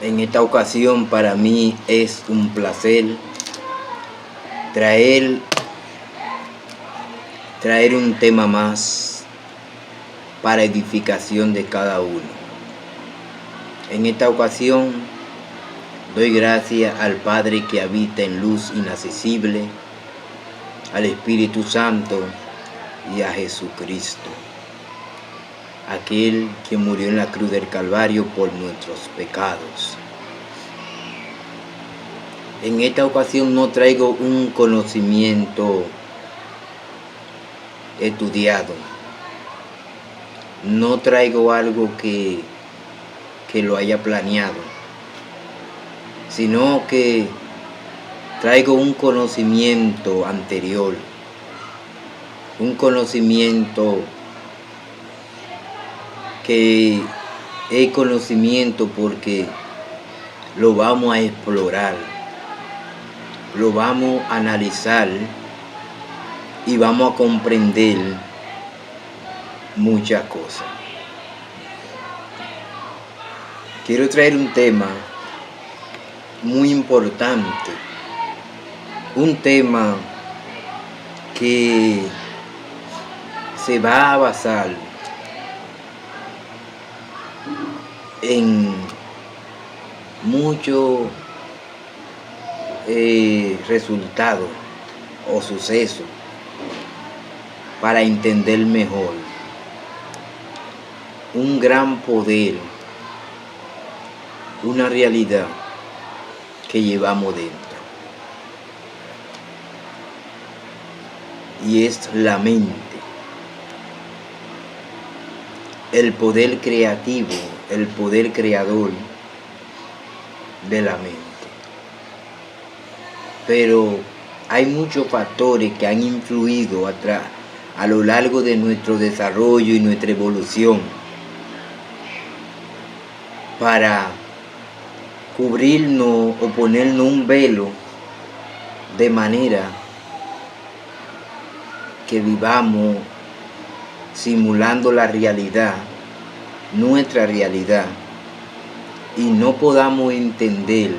En esta ocasión para mí es un placer traer un tema más para edificación de cada uno. En esta ocasión doy gracias al Padre que habita en luz inaccesible, al Espíritu Santo y a Jesucristo, aquel que murió en la cruz del Calvario por nuestros pecados. En esta ocasión no traigo un conocimiento estudiado, no traigo algo que lo haya planeado, sino que traigo un conocimiento anterior, un conocimiento que es conocimiento porque lo vamos a explorar, lo vamos a analizar y vamos a comprender muchas cosas. Quiero traer un tema muy importante, un tema que se va a basar en muchos resultados o sucesos para entender mejor un gran poder, una realidad que llevamos dentro, y es la mente, el poder creativo, el poder creador de la mente. Pero hay muchos factores que han influido a lo largo de nuestro desarrollo y nuestra evolución para cubrirnos o ponernos un velo de manera que vivamos simulando la realidad, nuestra realidad, y no podamos entender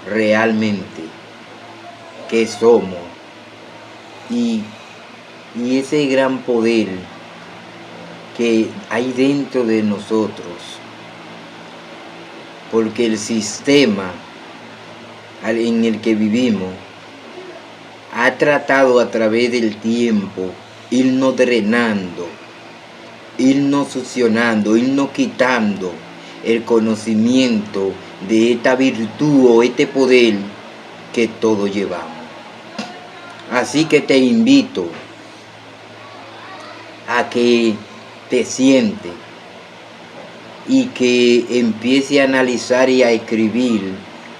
realmente qué somos y ese gran poder que hay dentro de nosotros, porque el sistema en el que vivimos ha tratado a través del tiempo irnos drenando, irnos succionando, irnos quitando el conocimiento de esta virtud o este poder que todos llevamos. Así que te invito a que te sientes y que empiece a analizar y a escribir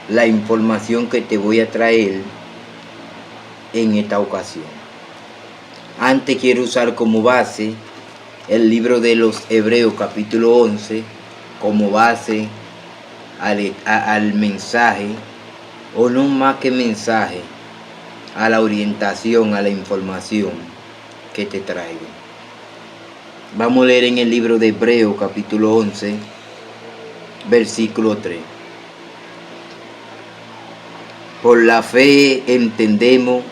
la información que te voy a traer en esta ocasión. Antes quiero usar como base el libro de los Hebreos capítulo 11 como base al mensaje, o no más que mensaje, a la orientación, a la información que te traigo. Vamos a leer en el libro de Hebreos capítulo 11, versículo 3. Por la fe entendemos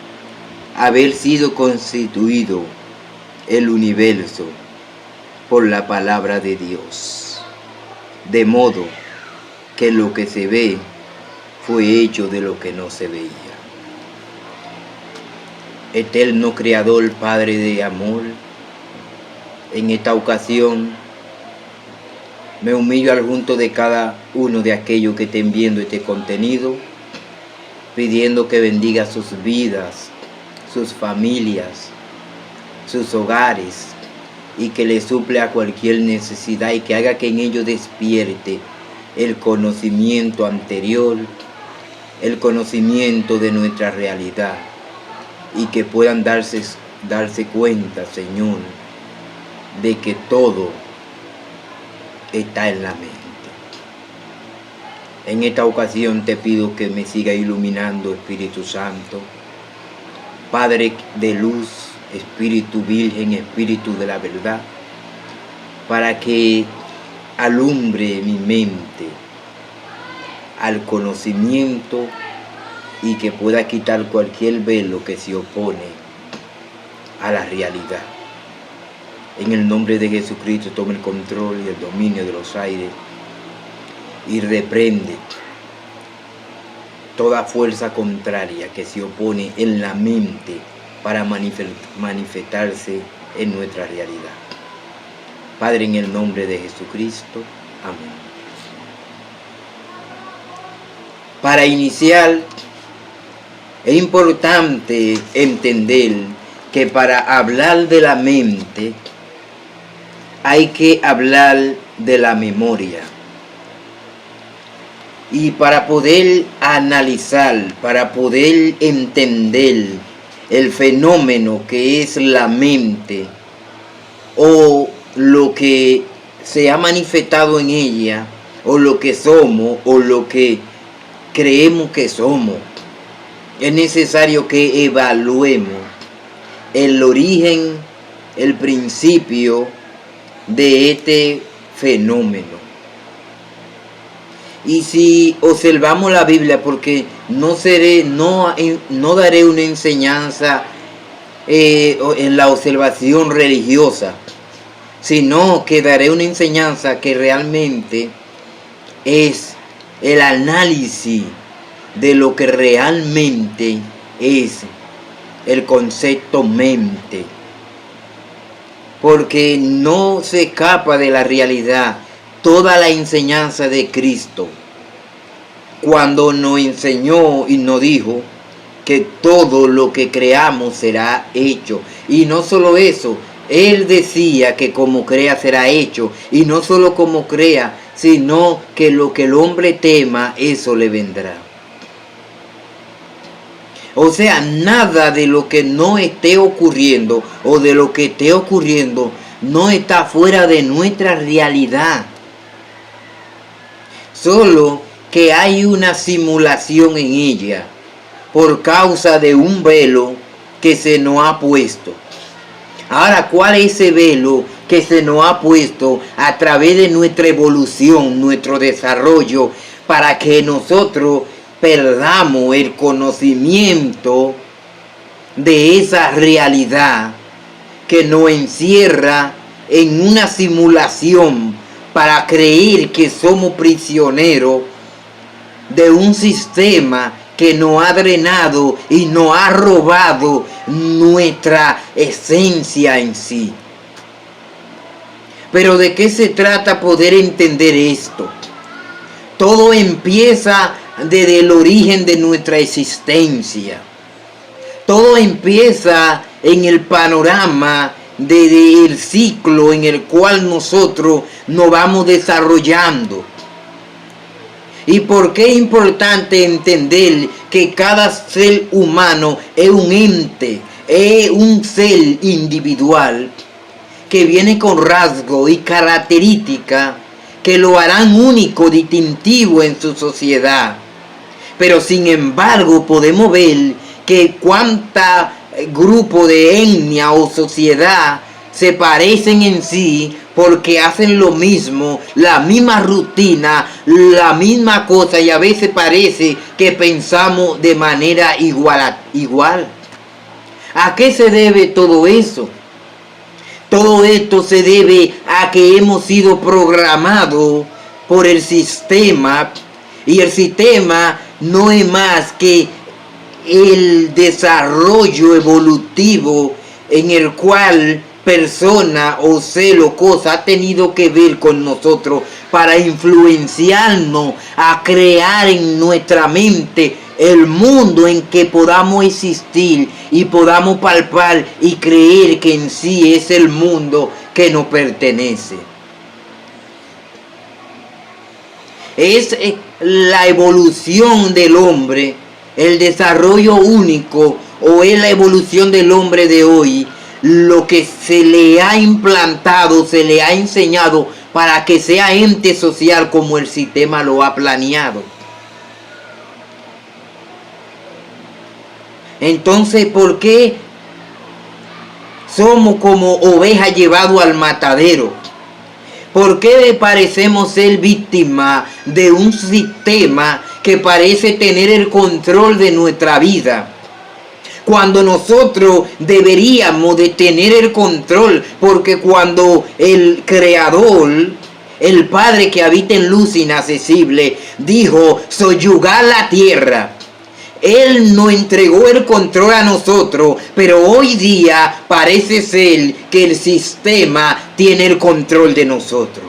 haber sido constituido el universo por la palabra de Dios, de modo que lo que se ve fue hecho de lo que no se veía. Eterno Creador, Padre de amor, en esta ocasión me humillo al junto de cada uno de aquellos que estén viendo este contenido, pidiendo que bendiga sus vidas, sus familias, sus hogares, y que le suple a cualquier necesidad y que haga que en ellos despierte el conocimiento anterior, el conocimiento de nuestra realidad, y que puedan darse cuenta, Señor, de que todo está en la mente. En esta ocasión te pido que me siga iluminando, Espíritu Santo, Padre de luz, Espíritu Virgen, Espíritu de la verdad, para que alumbre mi mente al conocimiento y que pueda quitar cualquier velo que se opone a la realidad. En el nombre de Jesucristo, toma el control y el dominio de los aires y reprende toda fuerza contraria que se opone en la mente para manifestarse en nuestra realidad. Padre, en el nombre de Jesucristo. Amén. Para iniciar, es importante entender que para hablar de la mente hay que hablar de la memoria. Y para poder analizar, para poder entender el fenómeno que es la mente o lo que se ha manifestado en ella, o lo que somos, o lo que creemos que somos, es necesario que evaluemos el origen, el principio de este fenómeno. Y si observamos la Biblia, porque no daré una enseñanza en la observación religiosa, sino que daré una enseñanza que realmente es el análisis de lo que realmente es el concepto mente, porque no se escapa de la realidad toda la enseñanza de Cristo cuando nos enseñó y nos dijo que todo lo que creamos será hecho. Y no solo eso, Él decía que como crea será hecho, y no solo como crea, sino que lo que el hombre tema, eso le vendrá. O sea, nada de lo que no esté ocurriendo o de lo que esté ocurriendo no está fuera de nuestra realidad. Solo que hay una simulación en ella por causa de un velo que se nos ha puesto. Ahora, ¿cuál es ese velo que se nos ha puesto a través de nuestra evolución, nuestro desarrollo, para que nosotros perdamos el conocimiento de esa realidad que nos encierra en una simulación para creer que somos prisioneros de un sistema que nos ha drenado y nos ha robado nuestra esencia en sí? Pero ¿de qué se trata poder entender esto? Todo empieza desde el origen de nuestra existencia. Todo empieza en el panorama del ciclo en el cual nosotros nos vamos desarrollando. ¿Y por qué es importante entender que cada ser humano es un ente, es un ser individual que viene con rasgos y características que lo harán único, distintivo en su sociedad? Pero sin embargo podemos ver que cuánta grupo de etnia o sociedad se parecen en sí, porque hacen lo mismo, la misma rutina, la misma cosa, y a veces parece que pensamos de manera igual. ¿A qué se debe todo eso? Todo esto se debe a que hemos sido programados por el sistema, y el sistema no es más que el desarrollo evolutivo en el cual persona o ser o cosa ha tenido que ver con nosotros para influenciarnos a crear en nuestra mente el mundo en que podamos existir y podamos palpar y creer que en sí es el mundo que nos pertenece. Es la evolución del hombre, el desarrollo único, o es la evolución del hombre de hoy, lo que se le ha implantado, se le ha enseñado para que sea ente social como el sistema lo ha planeado. Entonces, ¿por qué somos como ovejas llevadas al matadero? ¿Por qué parecemos ser víctimas de un sistema que parece tener el control de nuestra vida? Cuando nosotros deberíamos de tener el control, porque cuando el Creador, el Padre que habita en luz inaccesible, dijo soyugar la tierra, Él nos entregó el control a nosotros, pero hoy día parece ser que el sistema tiene el control de nosotros.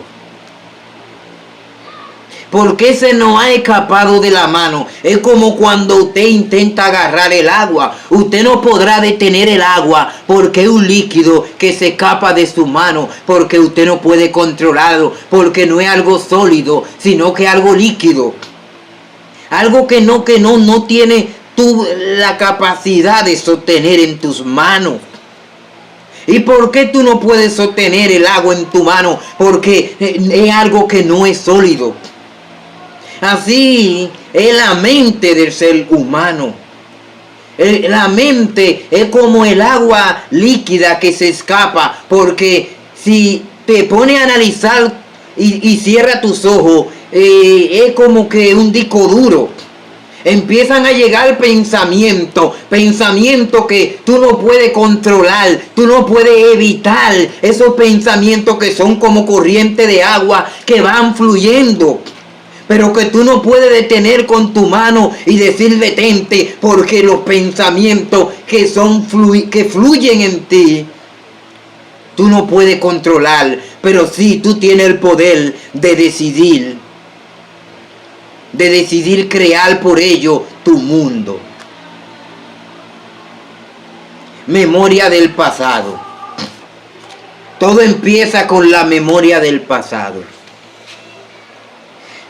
¿Por qué se nos ha escapado de la mano? Es como cuando usted intenta agarrar el agua. Usted no podrá detener el agua porque es un líquido que se escapa de su mano, porque usted no puede controlarlo, porque no es algo sólido, sino que es algo líquido. Algo que no tiene la capacidad de sostener en tus manos. ¿Y por qué tú no puedes sostener el agua en tu mano? Porque es algo que no es sólido. Así es la mente del ser humano. La mente es como el agua líquida que se escapa, porque si te pones a analizar y cierra tus ojos, es como que un disco duro. Empiezan a llegar pensamientos que tú no puedes controlar, tú no puedes evitar esos pensamientos que son como corriente de agua que van fluyendo, pero que tú no puedes detener con tu mano y decir detente, porque los pensamientos que fluyen en ti, tú no puedes controlar, pero sí tú tienes el poder de decidir crear por ello tu mundo. Memoria del pasado. Todo empieza con la memoria del pasado.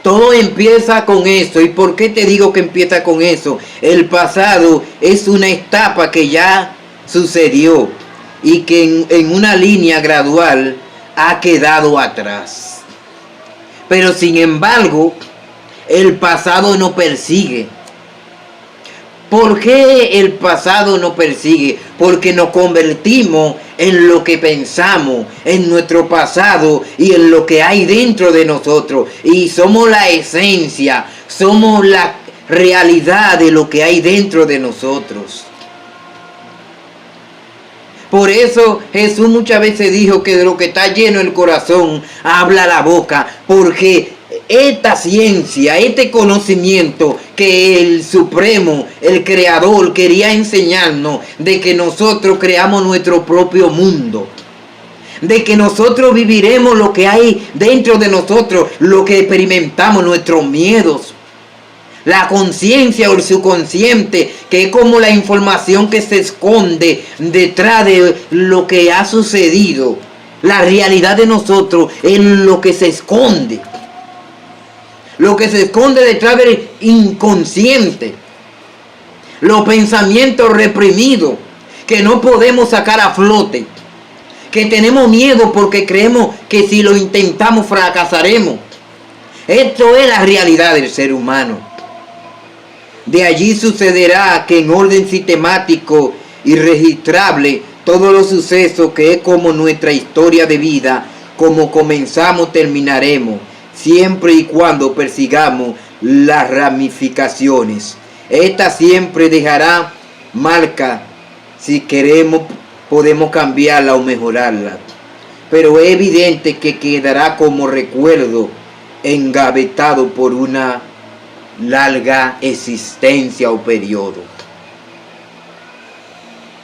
Todo empieza con eso. ¿Y por qué te digo que empieza con eso? El pasado es una etapa que ya sucedió y que en una línea gradual ha quedado atrás. Pero sin embargo, el pasado no persigue. ¿Por qué el pasado no persigue? Porque nos convertimos en lo que pensamos, en nuestro pasado y en lo que hay dentro de nosotros. Y somos la esencia, somos la realidad de lo que hay dentro de nosotros. Por eso Jesús muchas veces dijo que de lo que está lleno el corazón habla la boca, porque esta ciencia, este conocimiento que el Supremo, el Creador, quería enseñarnos, de que nosotros creamos nuestro propio mundo, de que nosotros viviremos lo que hay dentro de nosotros, lo que experimentamos, nuestros miedos, la conciencia o el subconsciente, que es como la información que se esconde detrás de lo que ha sucedido. La realidad de nosotros es lo que se esconde. Lo que se esconde detrás del inconsciente. Los pensamientos reprimidos que no podemos sacar a flote. Que tenemos miedo porque creemos que si lo intentamos fracasaremos. Esto es la realidad del ser humano. De allí sucederá que en orden sistemático y registrable todos los sucesos que es como nuestra historia de vida, como comenzamos terminaremos, siempre y cuando persigamos las ramificaciones. Esta siempre dejará marca. Si queremos podemos cambiarla o mejorarla, pero es evidente que quedará como recuerdo engavetado por una larga existencia o periodo.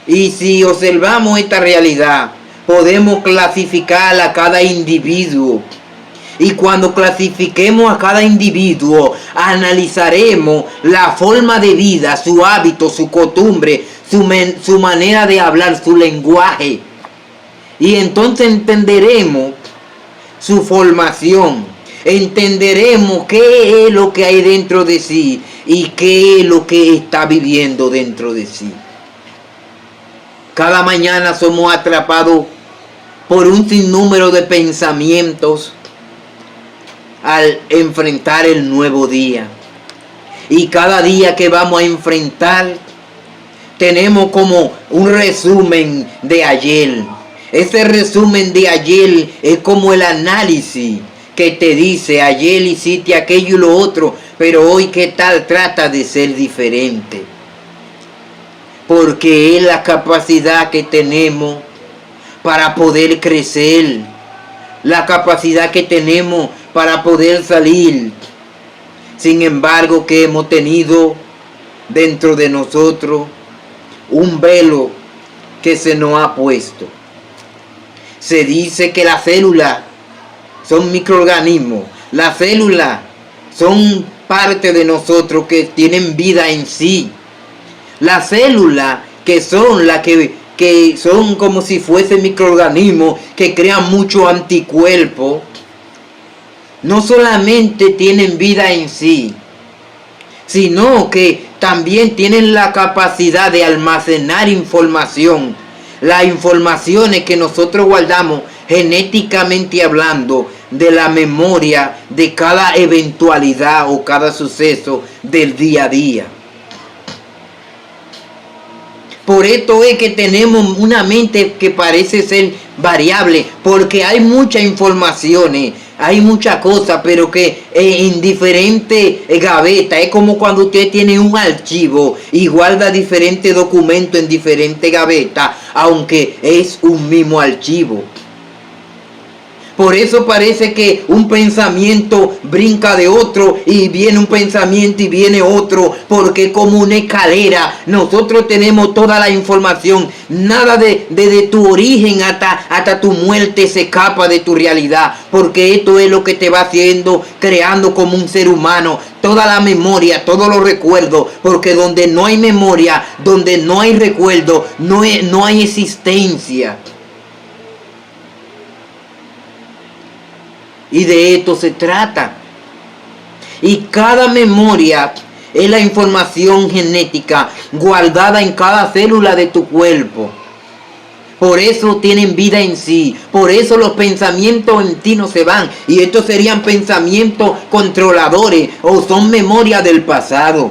Y si observamos esta realidad, podemos clasificar a cada individuo. Y cuando clasifiquemos a cada individuo, analizaremos la forma de vida, su hábito, su costumbre, su manera de hablar, su lenguaje. Y entonces entenderemos su formación. Entenderemos qué es lo que hay dentro de sí y qué es lo que está viviendo dentro de sí. Cada mañana somos atrapados por un sinnúmero de pensamientos al enfrentar el nuevo día. Y cada día que vamos a enfrentar, tenemos como un resumen de ayer. Ese resumen de ayer es como el análisis que te dice, ayer hiciste aquello y lo otro, pero hoy qué tal, trata de ser diferente. Porque es la capacidad que tenemos para poder crecer, la capacidad que tenemos para poder salir. Sin embargo, que hemos tenido dentro de nosotros un velo que se nos ha puesto. Se dice que las células son microorganismos. Las células son parte de nosotros que tienen vida en sí. Las células que son las que son como si fuesen microorganismos que crean muchos anticuerpos, no solamente tienen vida en sí, sino que también tienen la capacidad de almacenar información. Las informaciones que nosotros guardamos genéticamente hablando de la memoria de cada eventualidad o cada suceso del día a día. Por esto es que tenemos una mente que parece ser variable, porque hay muchas informaciones, hay muchas cosas, pero que en diferentes gavetas. Es como cuando usted tiene un archivo y guarda diferentes documentos en diferentes gavetas, aunque es un mismo archivo. Por eso parece que un pensamiento brinca de otro y viene un pensamiento y viene otro, porque es como una escalera. Nosotros tenemos toda la información. Nada desde tu origen hasta tu muerte se escapa de tu realidad, porque esto es lo que te va haciendo, creando como un ser humano. Toda la memoria, todos los recuerdos, porque donde no hay memoria, donde no hay recuerdo, no hay existencia. Y de esto se trata. Y cada memoria es la información genética guardada en cada célula de tu cuerpo. Por eso tienen vida en sí. Por eso los pensamientos en ti no se van. Y estos serían pensamientos controladores o son memoria del pasado.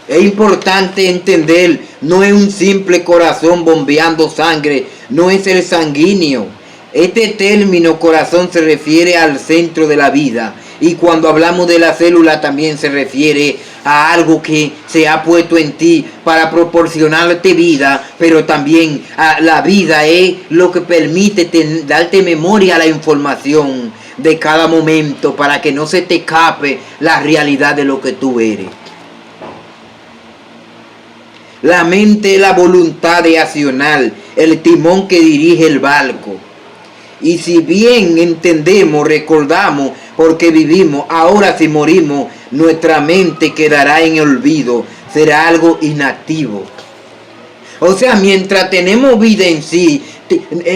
Es importante entender, no es un simple corazón bombeando sangre, no es el sanguíneo. Este término corazón se refiere al centro de la vida. Y cuando hablamos de la célula también se refiere a algo que se ha puesto en ti para proporcionarte vida, pero también la vida es lo que permite darte memoria a la información de cada momento para que no se te escape la realidad de lo que tú eres. La mente es la voluntad de accionar, el timón que dirige el barco. Y si bien entendemos, recordamos, porque vivimos, ahora si morimos, nuestra mente quedará en olvido, será algo inactivo. O sea, mientras tenemos vida en sí,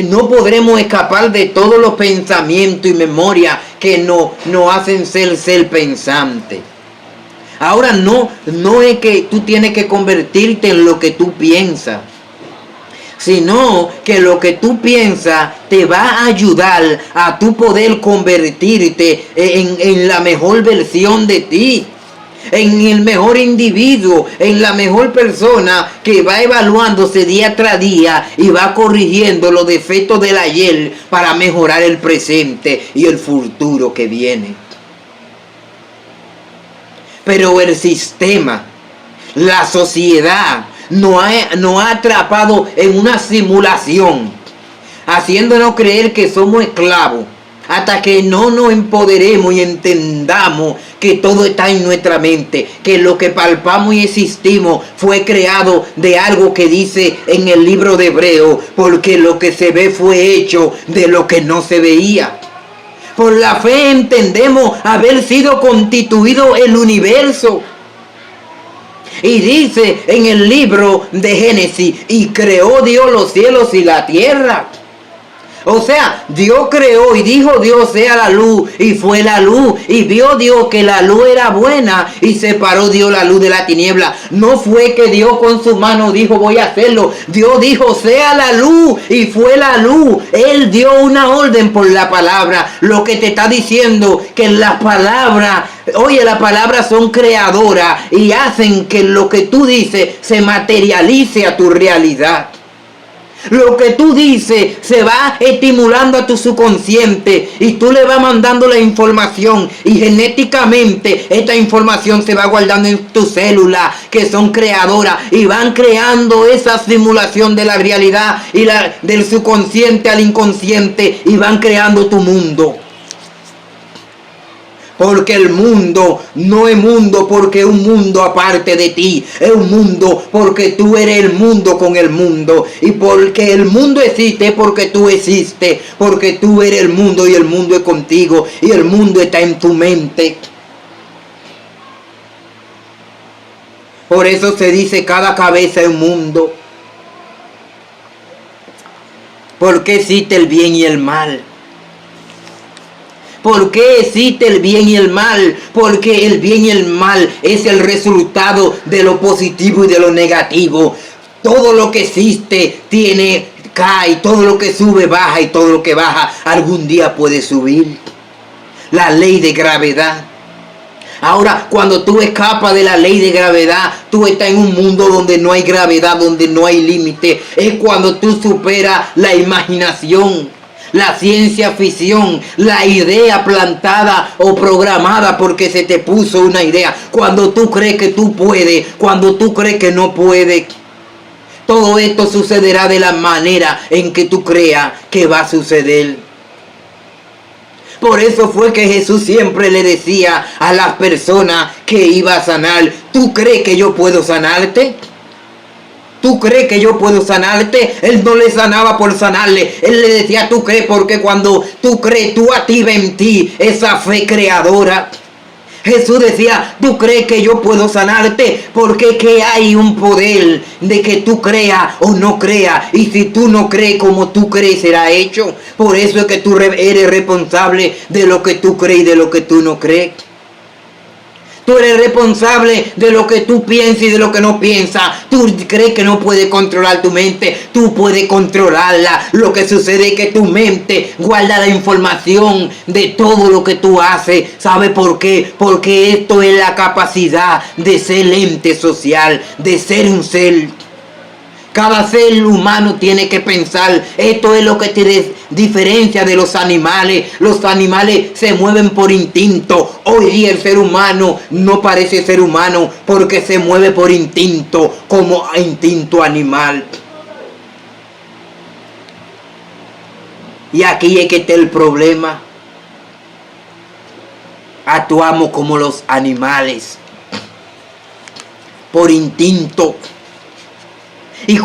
no podremos escapar de todos los pensamientos y memorias que nos hacen ser pensantes. Ahora no es que tú tienes que convertirte en lo que tú piensas, sino que lo que tú piensas te va a ayudar a tú poder convertirte en la mejor versión de ti, en el mejor individuo, en la mejor persona que va evaluándose día tras día y va corrigiendo los defectos del ayer para mejorar el presente y el futuro que viene. Pero el sistema, la sociedad, nos ha atrapado en una simulación, haciéndonos creer que somos esclavos, hasta que no nos empoderemos y entendamos que todo está en nuestra mente, que lo que palpamos y existimos fue creado de algo que dice en el libro de Hebreos, porque lo que se ve fue hecho de lo que no se veía. Por la fe entendemos haber sido constituido el universo. Y dice en el libro de Génesis, y creó Dios los cielos y la tierra. O sea, Dios creó y dijo Dios sea la luz y fue la luz. Y vio Dios que la luz era buena y separó Dios la luz de la tiniebla. No fue que Dios con su mano dijo voy a hacerlo. Dios dijo sea la luz y fue la luz. Él dio una orden por la palabra. Lo que te está diciendo que las palabras, oye, las palabras son creadoras y hacen que lo que tú dices se materialice a tu realidad. Lo que tú dices se va estimulando a tu subconsciente y tú le vas mandando la información y genéticamente esta información se va guardando en tus células que son creadoras y van creando esa simulación de la realidad y del subconsciente al inconsciente y van creando tu mundo. Porque el mundo no es mundo porque es un mundo aparte de ti. Es un mundo porque tú eres el mundo con el mundo. Y porque el mundo existe porque tú existes. Porque tú eres el mundo y el mundo es contigo. Y el mundo está en tu mente. Por eso se dice cada cabeza es un mundo. Porque existe el bien y el mal. ¿Por qué existe el bien y el mal? Porque el bien y el mal es el resultado de lo positivo y de lo negativo. Todo lo que existe cae, todo lo que sube baja y todo lo que baja algún día puede subir. La ley de gravedad. Ahora, cuando tú escapas de la ley de gravedad, tú estás en un mundo donde no hay gravedad, donde no hay límite. Es cuando tú superas la imaginación. La ciencia ficción, la idea plantada o programada porque se te puso una idea. Cuando tú crees que tú puedes, cuando tú crees que no puedes. Todo esto sucederá de la manera en que tú creas que va a suceder. Por eso fue que Jesús siempre le decía a las personas que iba a sanar, ¿tú crees que yo puedo sanarte? ¿Tú crees que yo puedo sanarte? Él no le sanaba por sanarle. Él le decía, ¿tú crees? Porque cuando tú crees, tú activas en ti esa fe creadora. Jesús decía, ¿tú crees que yo puedo sanarte? Porque que hay un poder de que tú creas o no creas. Y si tú no crees como tú crees, será hecho. Por eso es que tú eres responsable de lo que tú crees y de lo que tú no crees. Tú eres responsable de lo que tú piensas y de lo que no piensas. Tú crees que no puedes controlar tu mente. Tú puedes controlarla. Lo que sucede es que tu mente guarda la información de todo lo que tú haces. ¿Sabe por qué? Porque esto es la capacidad de ser ente social, de ser un ser. Cada ser humano tiene que pensar. Esto es lo que te diferencia de los animales. Los animales se mueven por instinto. Hoy día el ser humano no parece ser humano porque se mueve por instinto, como instinto animal. Y aquí es que está el problema. Actuamos como los animales, por instinto. Y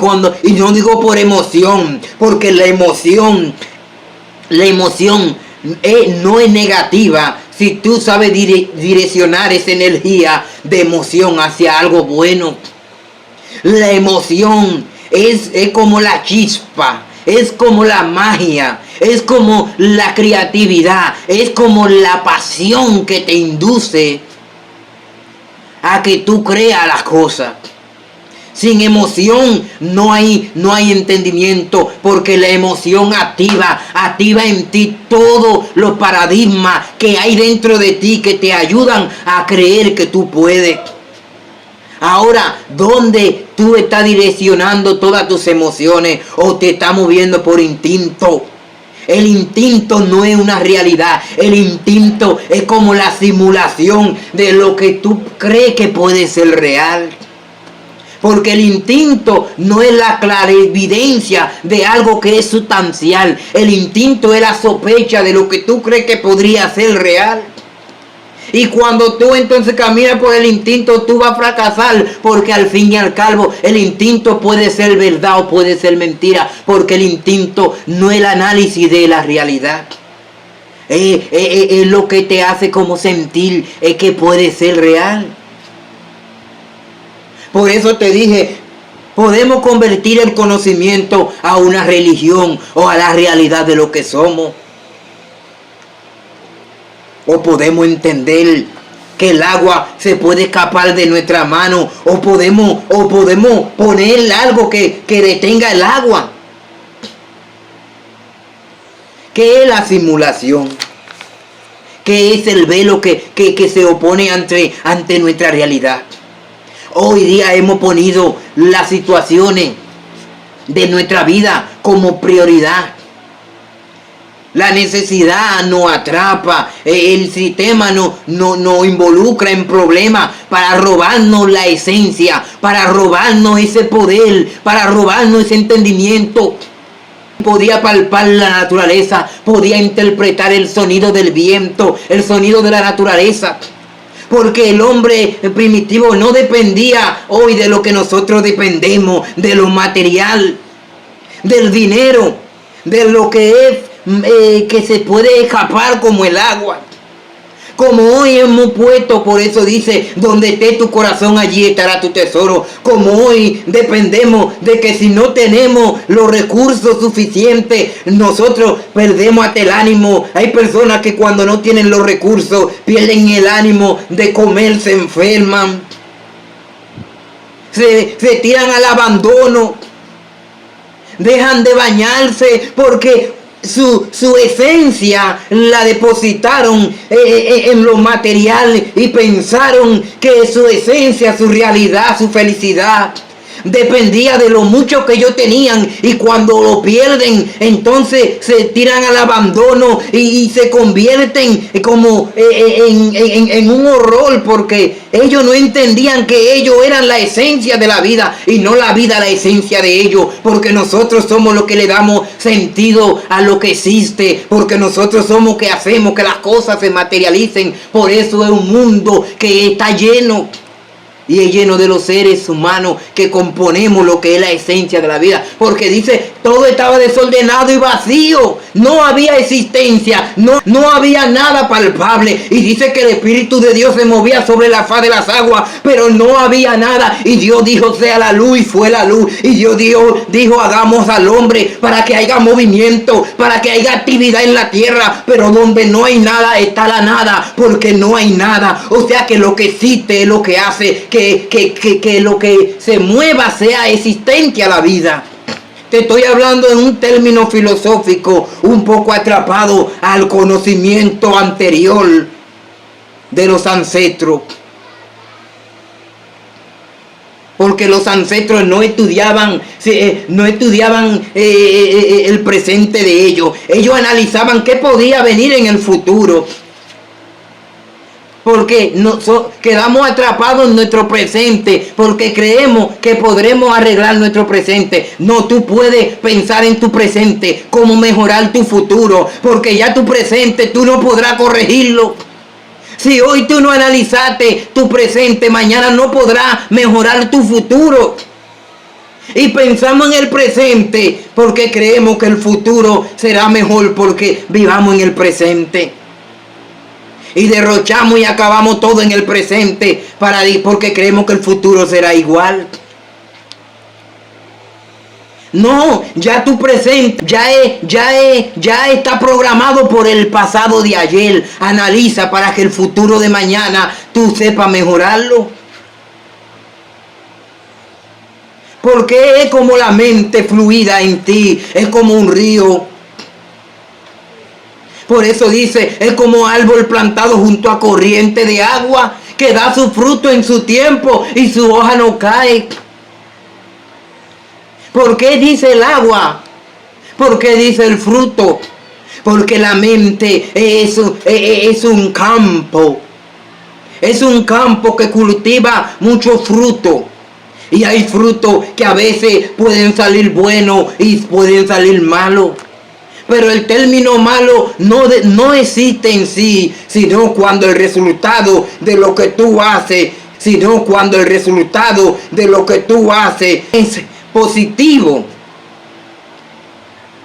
no digo por emoción, porque la emoción no es negativa si tú sabes direccionar esa energía de emoción hacia algo bueno. La emoción es como la chispa, es como la magia, es como la creatividad, es como la pasión que te induce a que tú creas las cosas. Sin emoción no hay entendimiento, porque la emoción activa en ti todos los paradigmas que hay dentro de ti que te ayudan a creer que tú puedes. Ahora, ¿dónde tú estás direccionando todas tus emociones o te estás moviendo por instinto? El instinto no es una realidad. El instinto es como la simulación de lo que tú crees que puede ser real. Porque el instinto no es la clarividencia de algo que es sustancial. El instinto es la sospecha de lo que tú crees que podría ser real. Y cuando tú entonces caminas por el instinto, tú vas a fracasar. Porque al fin y al cabo, el instinto puede ser verdad o puede ser mentira. Porque el instinto no es el análisis de la realidad. Es lo que te hace como sentir que puede ser real. Por eso te dije, Podemos convertir el conocimiento a una religión o a la realidad de lo que somos. O podemos entender que el agua se puede escapar de nuestra mano, o podemos poner algo que detenga el agua. ¿Qué es la simulación? ¿Qué es el velo que se opone ante nuestra realidad? Hoy día hemos ponido las situaciones de nuestra vida como prioridad. La necesidad nos atrapa, el sistema nos involucra en problemas para robarnos la esencia, para robarnos ese poder, para robarnos ese entendimiento. Podía palpar la naturaleza, podía interpretar el sonido del viento, el sonido de la naturaleza. Porque el hombre primitivo no dependía hoy de lo que nosotros dependemos, de lo material, del dinero, de lo que es que se puede escapar como el agua. Como hoy hemos puesto, por eso dice, donde esté tu corazón, allí estará tu tesoro. Como hoy dependemos de que si no tenemos los recursos suficientes, nosotros perdemos hasta el ánimo. Hay personas que cuando no tienen los recursos, pierden el ánimo de comer, se enferman. Se tiran al abandono. Dejan de bañarse porque su esencia la depositaron en lo material y pensaron que su esencia, su realidad, su felicidad dependía de lo mucho que ellos tenían, y cuando lo pierden entonces se tiran al abandono y se convierten como en un horror, porque ellos no entendían que ellos eran la esencia de la vida y no la vida la esencia de ellos, porque nosotros somos los que le damos sentido a lo que existe, porque nosotros somos que hacemos que las cosas se materialicen. Por eso es un mundo que está lleno. Y es lleno de los seres humanos que componemos lo que es la esencia de la vida. Porque dice, todo estaba desordenado y vacío. No había existencia, no había nada palpable. Y dice que el Espíritu de Dios se movía sobre la faz de las aguas, pero no había nada. Y Dios dijo, sea la luz, y fue la luz. Y Dios dijo, hagamos al hombre para que haya movimiento, para que haya actividad en la tierra. Pero donde no hay nada, está la nada, porque no hay nada. O sea que lo que existe es lo que hace que lo que se mueva sea existente a la vida. Te estoy hablando en un término filosófico, un poco atrapado al conocimiento anterior de los ancestros. Porque los ancestros no estudiaban el presente de ellos. Ellos analizaban qué podía venir en el futuro. Porque quedamos atrapados en nuestro presente, porque creemos que podremos arreglar nuestro presente. No, tú puedes pensar en tu presente, cómo mejorar tu futuro, porque ya tu presente tú no podrás corregirlo. Si hoy tú no analizaste tu presente, mañana no podrás mejorar tu futuro. Y pensamos en el presente porque creemos que el futuro será mejor porque vivamos en el presente. Y derrochamos y acabamos todo en el presente porque creemos que el futuro será igual. No, ya tu presente ya está programado por el pasado de ayer. Analiza para que el futuro de mañana tú sepas mejorarlo. Porque es como la mente fluida en ti, es como un río. Por eso dice, es como árbol plantado junto a corriente de agua, que da su fruto en su tiempo y su hoja no cae. ¿Por qué dice el agua? ¿Por qué dice el fruto? Porque la mente es un campo. Es un campo que cultiva mucho fruto. Y hay frutos que a veces pueden salir buenos y pueden salir malos. Pero el término malo no existe en sí, sino cuando el resultado de lo que tú haces, es positivo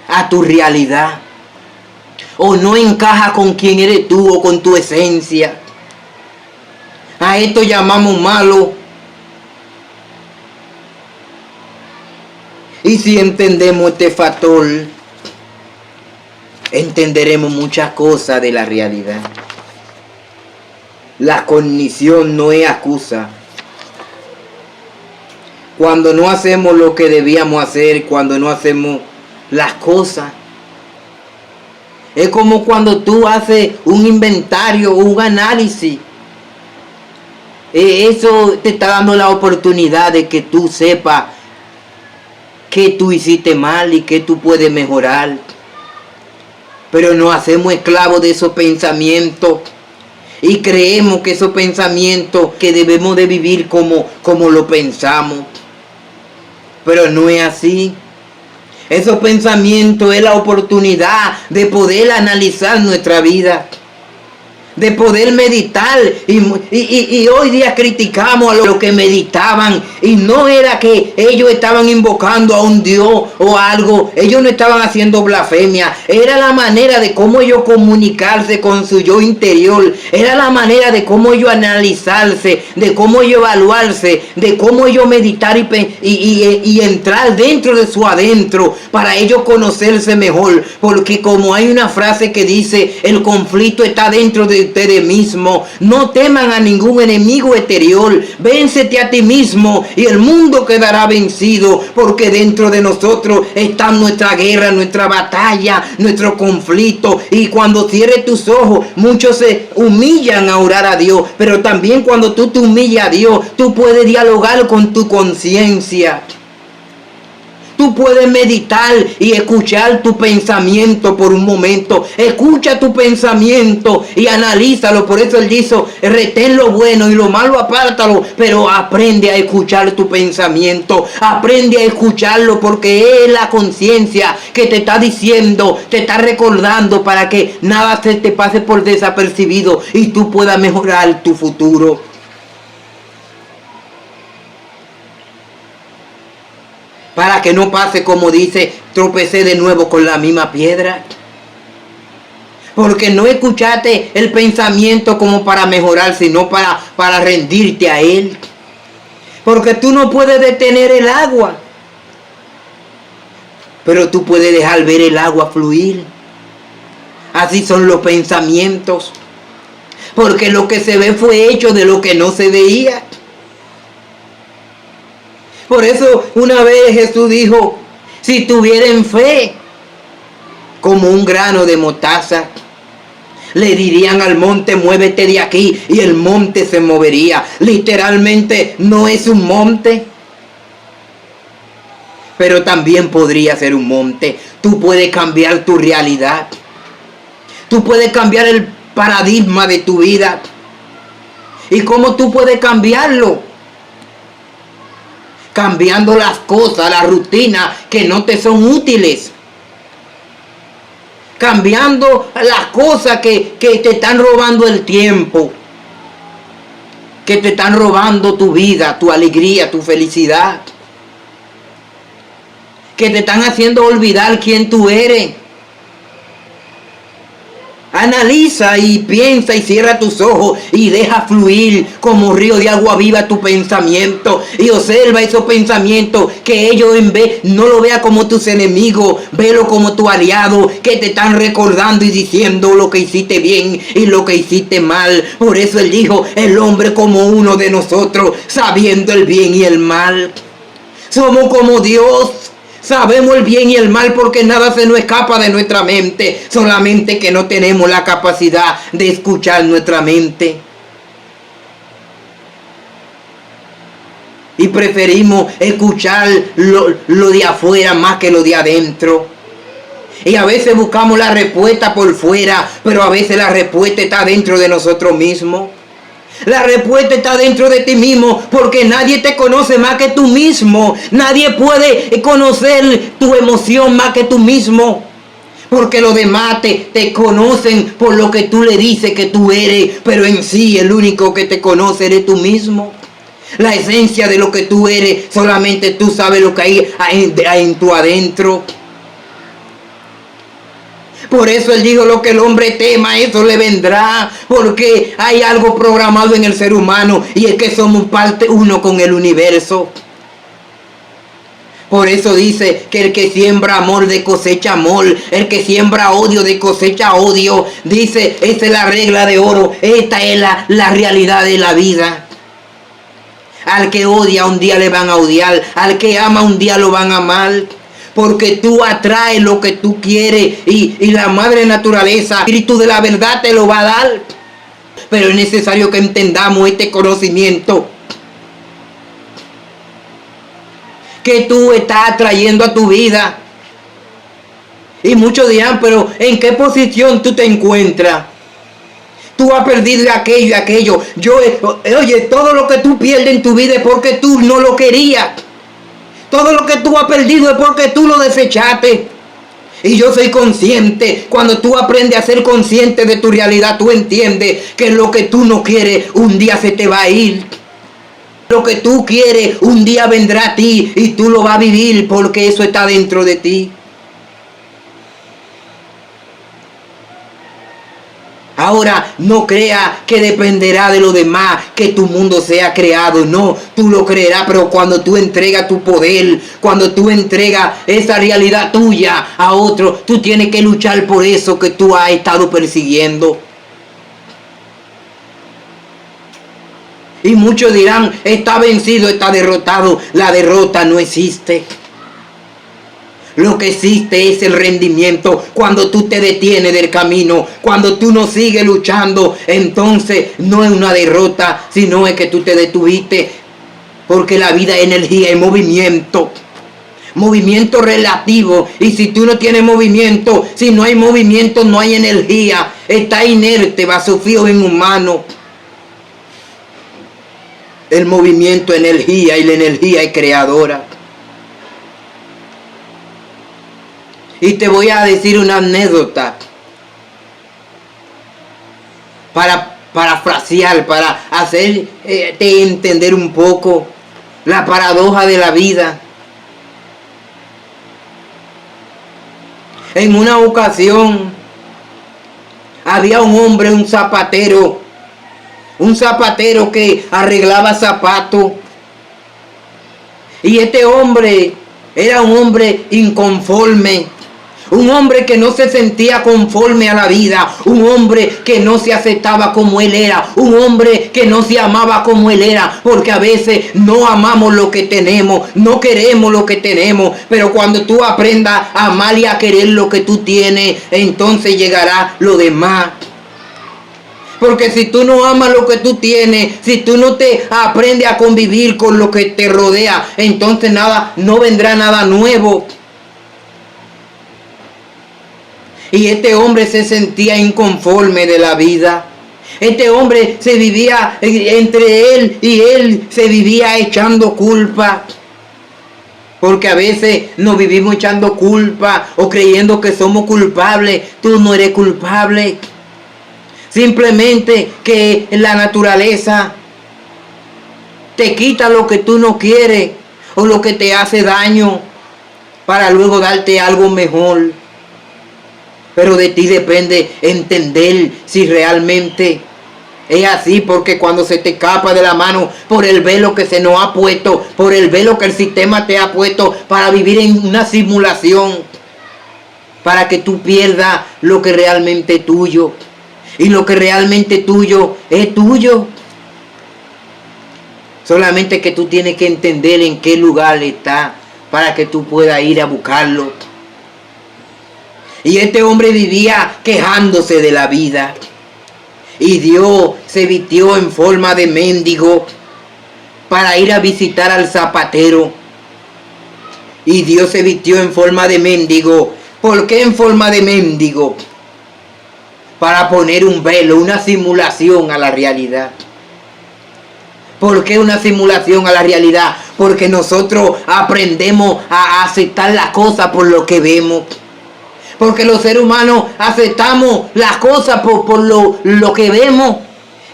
a tu realidad. O no encaja con quién eres tú o con tu esencia. A esto llamamos malo. Y si entendemos este factor, entenderemos muchas cosas de la realidad. La cognición no es excusa. Cuando no hacemos lo que debíamos hacer, cuando no hacemos las cosas, es como cuando tú haces un inventario, un análisis. Eso te está dando la oportunidad de que tú sepas qué tú hiciste mal y qué tú puedes mejorar. Pero nos hacemos esclavos de esos pensamientos y creemos que esos pensamientos que debemos de vivir como lo pensamos. Pero no es así. Esos pensamientos es la oportunidad de poder analizar nuestra vida, de poder meditar. Y hoy día criticamos a los que meditaban, y no era que ellos estaban invocando a un Dios o algo, ellos no estaban haciendo blasfemia, era la manera de cómo ellos comunicarse con su yo interior, era la manera de cómo ellos analizarse, de cómo ellos evaluarse, de cómo ellos meditar y entrar dentro de su adentro para ellos conocerse mejor. Porque como hay una frase que dice, el conflicto está dentro de ustedes mismos. No teman a ningún enemigo exterior, véncete a ti mismo y el mundo quedará vencido, porque dentro de nosotros está nuestra guerra, nuestra batalla, nuestro conflicto. Y cuando cierres tus ojos, muchos se humillan a orar a Dios, pero también cuando tú te humillas a Dios, tú puedes dialogar con tu conciencia. Tú puedes meditar y escuchar tu pensamiento por un momento. Escucha tu pensamiento y analízalo. Por eso él dice, retén lo bueno y lo malo apártalo. Pero aprende a escuchar tu pensamiento. Aprende a escucharlo, porque es la conciencia que te está diciendo, te está recordando para que nada se te pase por desapercibido y tú puedas mejorar tu futuro. Para que no pase como dice, tropecé de nuevo con la misma piedra. Porque no escuchaste el pensamiento como para mejorar, sino para rendirte a él. Porque tú no puedes detener el agua, pero tú puedes dejar ver el agua fluir. Así son los pensamientos. Porque lo que se ve fue hecho de lo que no se veía. Por eso una vez Jesús dijo, si tuvieran fe como un grano de mostaza, le dirían al monte, muévete de aquí, y el monte se movería. Literalmente no es un monte, pero también podría ser un monte. Tú puedes cambiar tu realidad. Tú puedes cambiar el paradigma de tu vida. ¿Y cómo tú puedes cambiarlo? Cambiando las cosas, la rutina que no te son útiles. Cambiando las cosas que te están robando el tiempo. Que te están robando tu vida, tu alegría, tu felicidad. Que te están haciendo olvidar quién tú eres. Analiza y piensa y cierra tus ojos y deja fluir como río de agua viva tu pensamiento. Y observa esos pensamientos, que ellos en vez no lo vea como tus enemigos, velo como tu aliado, que te están recordando y diciendo lo que hiciste bien y lo que hiciste mal. Por eso él dijo, el hombre como uno de nosotros, sabiendo el bien y el mal. Somos como Dios. Sabemos el bien y el mal, porque nada se nos escapa de nuestra mente. Solamente que no tenemos la capacidad de escuchar nuestra mente. Y preferimos escuchar lo de afuera más que lo de adentro. Y a veces buscamos la respuesta por fuera, pero a veces la respuesta está dentro de nosotros mismos. La respuesta está dentro de ti mismo, porque nadie te conoce más que tú mismo. Nadie puede conocer tu emoción más que tú mismo. Porque los demás te conocen por lo que tú le dices que tú eres, pero en sí el único que te conoce eres tú mismo. La esencia de lo que tú eres, solamente tú sabes lo que hay en tu adentro. Por eso él dijo, lo que el hombre tema, eso le vendrá. Porque hay algo programado en el ser humano, y es que somos parte uno con el universo. Por eso dice que el que siembra amor de cosecha amor, el que siembra odio de cosecha odio. Dice, esa es la regla de oro, esta es la realidad de la vida. Al que odia un día le van a odiar, al que ama un día lo van a amar. Porque tú atraes lo que tú quieres y la madre naturaleza, el espíritu de la verdad te lo va a dar. Pero es necesario que entendamos este conocimiento. Que tú estás atrayendo a tu vida. Y muchos dirán, pero ¿en qué posición tú te encuentras? Tú has perdido aquello y aquello. Oye, todo lo que tú pierdes en tu vida es porque tú no lo querías. Todo lo que tú has perdido es porque tú lo desechaste. Y yo soy consciente. Cuando tú aprendes a ser consciente de tu realidad, tú entiendes que lo que tú no quieres un día se te va a ir. Lo que tú quieres un día vendrá a ti y tú lo vas a vivir porque eso está dentro de ti. Ahora, no creas que dependerá de lo demás que tu mundo sea creado. No, tú lo creerás, pero cuando tú entregas tu poder, cuando tú entregas esa realidad tuya a otro, tú tienes que luchar por eso que tú has estado persiguiendo. Y muchos dirán, está vencido, está derrotado. La derrota no existe. Lo que existe es el rendimiento. Cuando tú te detienes del camino, cuando tú no sigues luchando, entonces no es una derrota, sino es que tú te detuviste. Porque la vida es energía y movimiento. Movimiento relativo. Y si tú no tienes movimiento, si no hay movimiento, no hay energía. Está inerte, vacío en humano. El movimiento es energía y la energía es creadora. Y te voy a decir una anécdota para parafrasear, para hacerte entender un poco la paradoja de la vida. En una ocasión había un hombre, un zapatero que arreglaba zapatos. Y este hombre era un hombre inconforme. Un hombre que no se sentía conforme a la vida. Un hombre que no se aceptaba como él era. Un hombre que no se amaba como él era. Porque a veces no amamos lo que tenemos. No queremos lo que tenemos. Pero cuando tú aprendas a amar y a querer lo que tú tienes, entonces llegará lo demás. Porque si tú no amas lo que tú tienes, si tú no te aprendes a convivir con lo que te rodea, entonces no vendrá nada nuevo. Y este hombre se sentía inconforme de la vida. Este hombre se vivía entre él y él se vivía echando culpa. Porque a veces nos vivimos echando culpa o creyendo que somos culpables. Tú no eres culpable. Simplemente que la naturaleza te quita lo que tú no quieres o lo que te hace daño para luego darte algo mejor. Pero de ti depende entender si realmente es así, porque cuando se te escapa de la mano por el velo que se nos ha puesto, por el velo que el sistema te ha puesto para vivir en una simulación, para que tú pierdas lo que realmente es tuyo. Y lo que realmente tuyo es tuyo. Solamente que tú tienes que entender en qué lugar está para que tú puedas ir a buscarlo. Y este hombre vivía quejándose de la vida. Y Dios se vistió en forma de mendigo para ir a visitar al zapatero. Y Dios se vistió en forma de mendigo. ¿Por qué en forma de mendigo? Para poner un velo, una simulación a la realidad. ¿Por qué una simulación a la realidad? Porque nosotros aprendemos a aceptar las cosas por lo que vemos. Porque los seres humanos aceptamos las cosas por lo que vemos.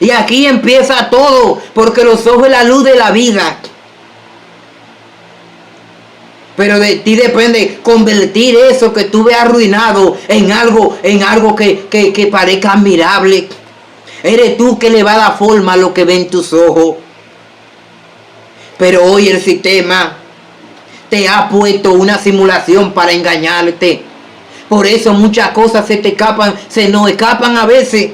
Y aquí empieza todo, porque los ojos es la luz de la vida. Pero de ti depende convertir eso que tú ves arruinado en algo que parezca admirable. Eres tú que le va a dar forma a lo que ven tus ojos. Pero hoy el sistema te ha puesto una simulación para engañarte. Por eso muchas cosas se nos escapan a veces.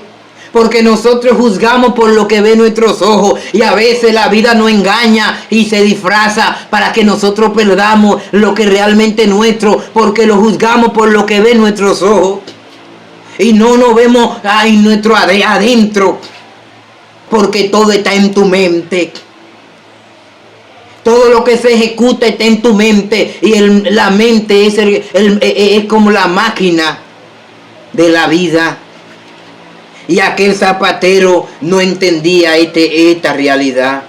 Porque nosotros juzgamos por lo que ven nuestros ojos. Y a veces la vida nos engaña y se disfraza para que nosotros perdamos lo que realmente es nuestro. Porque lo juzgamos por lo que ven nuestros ojos. Y no nos vemos en nuestro adentro. Porque todo está en tu mente. Todo lo que se ejecuta está en tu mente. Y la mente es como la máquina de la vida. Y aquel zapatero no entendía esta realidad.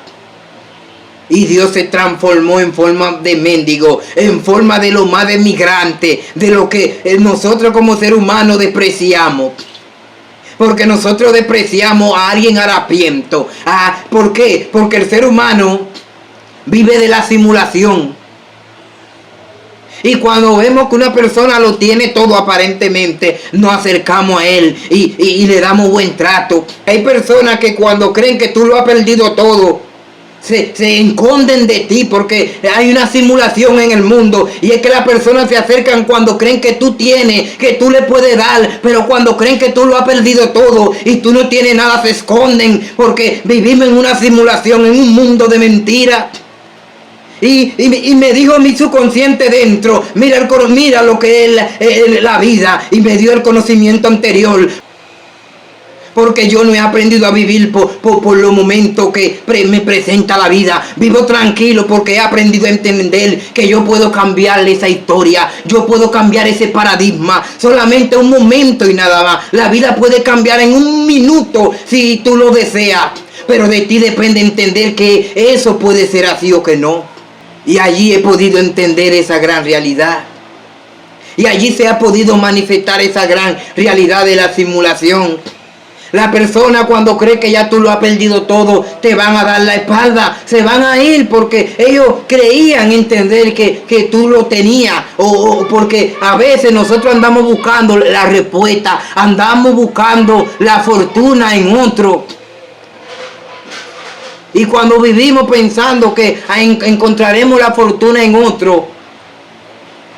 Y Dios se transformó en forma de mendigo, en forma de lo más denigrante, de lo que nosotros como ser humano despreciamos. Porque nosotros despreciamos a alguien harapiento. ¿Por qué? Porque el ser humano vive de la simulación. Y cuando vemos que una persona lo tiene todo aparentemente, nos acercamos a él y le damos buen trato. Hay personas que cuando creen que tú lo has perdido todo, se esconden de ti porque hay una simulación en el mundo. Y es que las personas se acercan cuando creen que tú tienes, que tú le puedes dar. Pero cuando creen que tú lo has perdido todo y tú no tienes nada, se esconden. Porque vivimos en una simulación, en un mundo de mentiras. Y me dijo mi subconsciente dentro, mira lo que es la vida. Y me dio el conocimiento anterior. Porque yo no he aprendido a vivir por los momentos que me presenta la vida. Vivo tranquilo porque he aprendido a entender que yo puedo cambiar esa historia. Yo puedo cambiar ese paradigma. Solamente un momento y nada más. La vida puede cambiar en un minuto si tú lo deseas. Pero de ti depende entender que eso puede ser así o que no. Y allí he podido entender esa gran realidad. Y allí se ha podido manifestar esa gran realidad de la simulación. La persona cuando cree que ya tú lo has perdido todo, te van a dar la espalda, se van a ir porque ellos creían entender que tú lo tenías. O porque a veces nosotros andamos buscando la respuesta, andamos buscando la fortuna en otro. Y cuando vivimos pensando que encontraremos la fortuna en otro,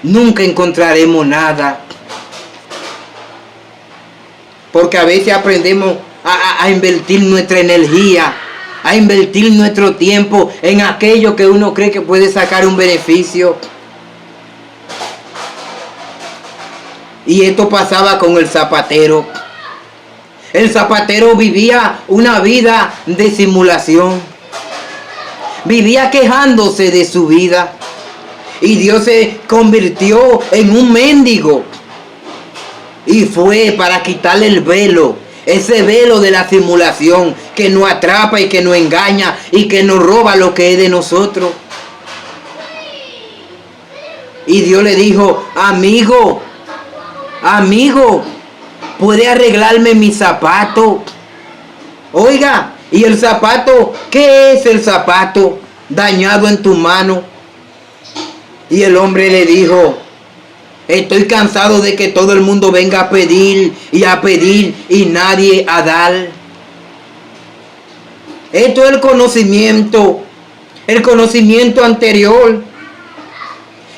nunca encontraremos nada. Porque a veces aprendemos a invertir nuestra energía, a invertir nuestro tiempo en aquello que uno cree que puede sacar un beneficio. Y esto pasaba con el zapatero. El zapatero vivía una vida de simulación. Vivía quejándose de su vida. Y Dios se convirtió en un mendigo. Y fue para quitarle el velo. Ese velo de la simulación que nos atrapa y que nos engaña y que nos roba lo que es de nosotros. Y Dios le dijo, amigo, ¿puede arreglarme mi zapato? Oiga, ¿y el zapato? ¿Qué es el zapato dañado en tu mano? Y el hombre le dijo, estoy cansado de que todo el mundo venga a pedir y nadie a dar. Esto es el conocimiento anterior.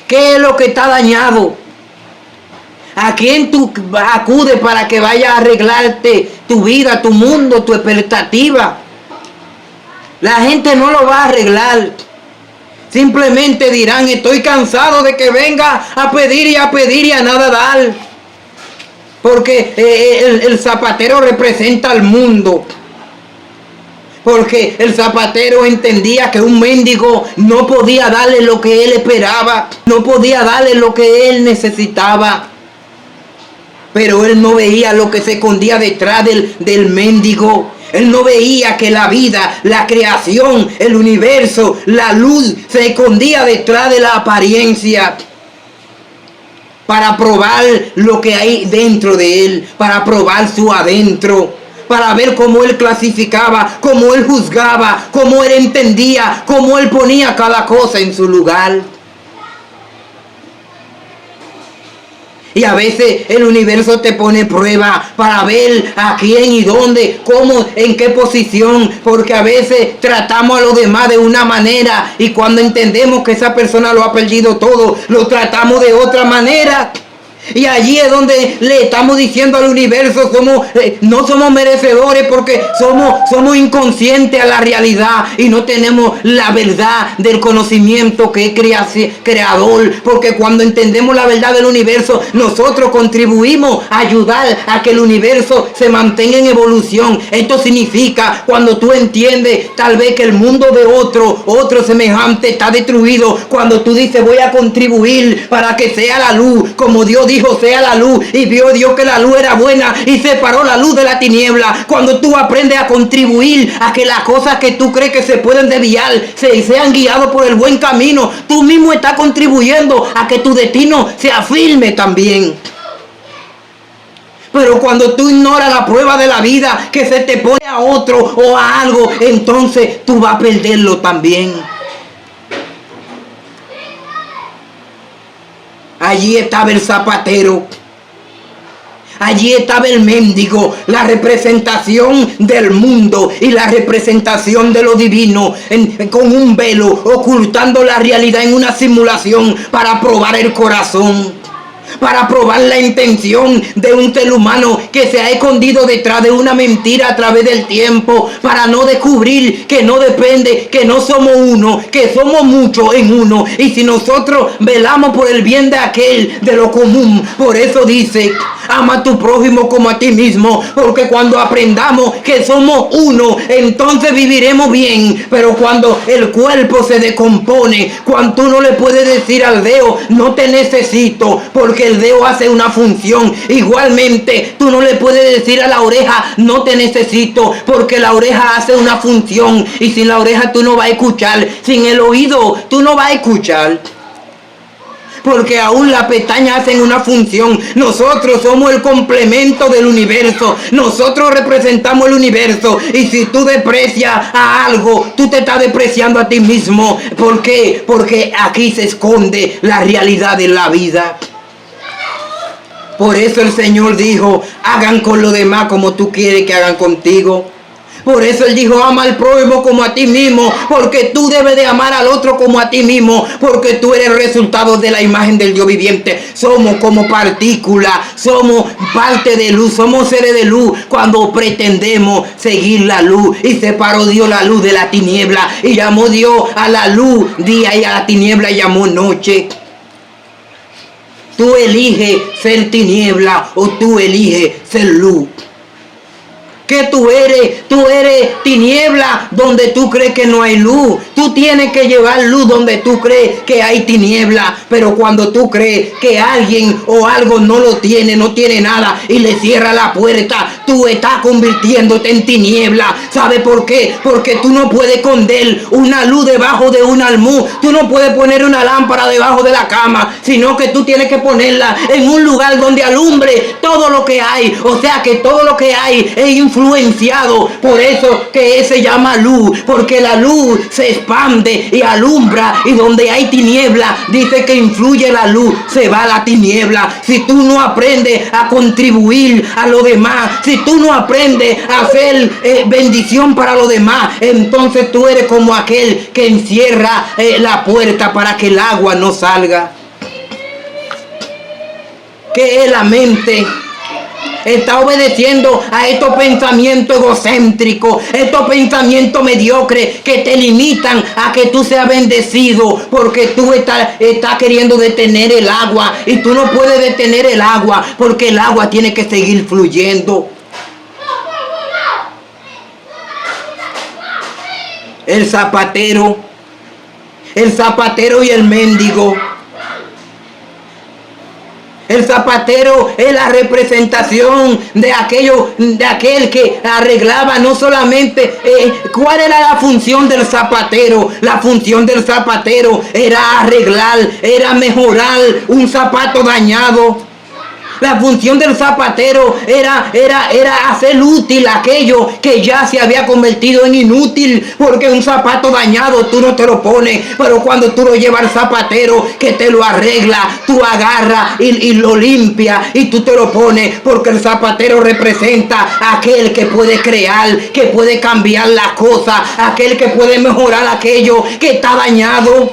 ¿Qué es lo que está dañado? ¿A quién tú acudes para que vaya a arreglarte tu vida, tu mundo, tu expectativa? La gente no lo va a arreglar. Simplemente dirán, estoy cansado de que venga a pedir y a nada dar. Porque el zapatero representa al mundo. Porque el zapatero entendía que un mendigo no podía darle lo que él esperaba. No podía darle lo que él necesitaba. Pero él no veía lo que se escondía detrás del mendigo. Él no veía que la vida, la creación, el universo, la luz se escondía detrás de la apariencia. Para probar lo que hay dentro de él, para probar su adentro, para ver cómo él clasificaba, cómo él juzgaba, cómo él entendía, cómo él ponía cada cosa en su lugar. Y a veces el universo te pone prueba para ver a quién y dónde, cómo, en qué posición, porque a veces tratamos a los demás de una manera y cuando entendemos que esa persona lo ha perdido todo, lo tratamos de otra manera. Y allí es donde le estamos diciendo al universo, no somos merecedores porque somos inconscientes a la realidad y no tenemos la verdad del conocimiento que es creador. Porque cuando entendemos la verdad del universo, nosotros contribuimos a ayudar a que el universo se mantenga en evolución. Esto significa cuando tú entiendes tal vez que el mundo de otro semejante está destruido. Cuando tú dices voy a contribuir para que sea la luz, como Dios dijo sea la luz, y vio Dios que la luz era buena y separó la luz de la tiniebla. Cuando tú aprendes a contribuir a que las cosas que tú crees que se pueden desviar sean guiados por el buen camino, tú mismo estás contribuyendo a que tu destino sea firme también. Pero cuando tú ignoras la prueba de la vida que se te pone a otro o a algo, entonces tú vas a perderlo también. Allí estaba el zapatero. Allí estaba el mendigo, la representación del mundo y la representación de lo divino, con un velo, ocultando la realidad en una simulación para probar el corazón. Para probar la intención de un ser humano que se ha escondido detrás de una mentira a través del tiempo, para no descubrir que no depende, que no somos uno, que somos muchos en uno. Y si nosotros velamos por el bien de aquel, de lo común, por eso dice, ama a tu prójimo como a ti mismo, porque cuando aprendamos que somos uno, entonces viviremos bien. Pero cuando el cuerpo se descompone, cuando tú no le puedes decir al dedo, no te necesito, porque el dedo hace una función. Igualmente, tú no le puedes decir a la oreja, no te necesito, porque la oreja hace una función. Y sin la oreja tú no vas a escuchar. Sin el oído tú no vas a escuchar. Porque aún las pestañas hacen una función. Nosotros somos el complemento del universo. Nosotros representamos el universo. Y si tú desprecias a algo, tú te estás despreciando a ti mismo. ¿Por qué? Porque aquí se esconde la realidad de la vida. Por eso el Señor dijo, hagan con los demás como tú quieres que hagan contigo. Por eso Él dijo, ama al prójimo como a ti mismo, porque tú debes de amar al otro como a ti mismo, porque tú eres el resultado de la imagen del Dios viviente. Somos como partículas, somos parte de luz, somos seres de luz cuando pretendemos seguir la luz. Y separó Dios la luz de la tiniebla, y llamó Dios a la luz día y a la tiniebla llamó noche. Tú eliges ser tiniebla o tú eliges ser luz. ¿Qué tú eres? Tú eres tiniebla donde tú crees que no hay luz. Tú tienes que llevar luz donde tú crees que hay tiniebla. Pero cuando tú crees que alguien o algo no lo tiene, no tiene nada y le cierra la puerta, tú estás convirtiéndote en tiniebla. ¿Sabe por qué? Porque tú no puedes esconder una luz debajo de un almud. Tú no puedes poner una lámpara debajo de la cama, sino que tú tienes que ponerla en un lugar donde alumbre todo lo que hay. O sea que todo lo que hay es influenciado. Por eso que se llama luz, porque la luz se expande y alumbra, y donde hay tiniebla, dice que influye la luz, se va la tiniebla. Si tú no aprendes a contribuir a lo demás, si tú no aprendes a hacer bendición para los demás, entonces tú eres como aquel que encierra la puerta para que el agua no salga. ¿Qué es la mente? Está obedeciendo a estos pensamientos egocéntricos, estos pensamientos mediocres que te limitan a que tú seas bendecido, porque tú estás queriendo detener el agua, y tú no puedes detener el agua, porque el agua tiene que seguir fluyendo. El zapatero y el mendigo. El zapatero es la representación de aquel que arreglaba no solamente. ¿Cuál era la función del zapatero? La función del zapatero era arreglar, era mejorar un zapato dañado. La función del zapatero era hacer útil aquello que ya se había convertido en inútil, porque un zapato dañado tú no te lo pones, pero cuando tú lo llevas al zapatero que te lo arregla, tú agarras y lo limpia y tú te lo pones, porque el zapatero representa a aquel que puede crear, que puede cambiar las cosas, aquel que puede mejorar aquello que está dañado.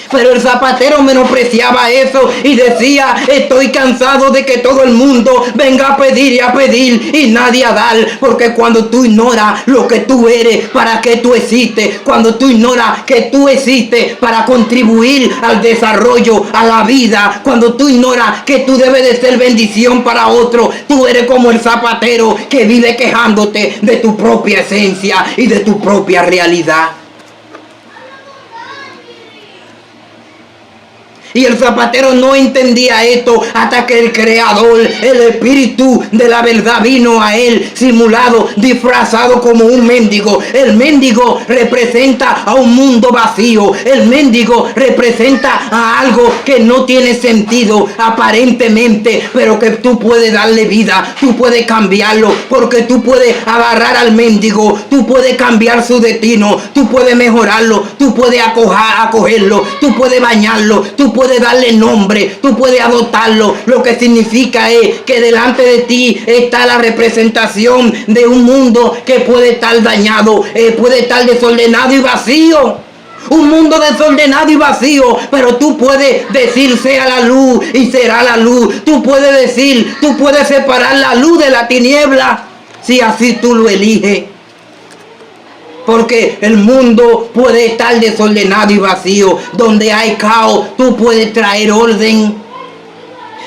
Pero el zapatero menospreciaba eso y decía: estoy cansado de que todo el mundo venga a pedir y nadie a dar. Porque cuando tú ignoras lo que tú eres, para qué tú existes, cuando tú ignoras que tú existes para contribuir al desarrollo, a la vida, cuando tú ignoras que tú debes de ser bendición para otro, tú eres como el zapatero que vive quejándote de tu propia esencia y de tu propia realidad. Y el zapatero no entendía esto hasta que el creador, el espíritu de la verdad, vino a él simulado, disfrazado como un mendigo. El mendigo representa a un mundo vacío. El mendigo representa a algo que no tiene sentido aparentemente, pero que tú puedes darle vida, tú puedes cambiarlo, porque tú puedes agarrar al mendigo, tú puedes cambiar su destino, tú puedes mejorarlo, tú puedes acogerlo, tú puedes bañarlo, tú puedes darle nombre, tú puedes adoptarlo. Lo que significa es que delante de ti está la representación de un mundo que puede estar dañado, puede estar desordenado y vacío. Un mundo desordenado y vacío, pero tú puedes decir: sea la luz y será la luz. Tú puedes decir, tú puedes separar la luz de la tiniebla, si así tú lo eliges. Porque el mundo puede estar desordenado y vacío. Donde hay caos, tú puedes traer orden.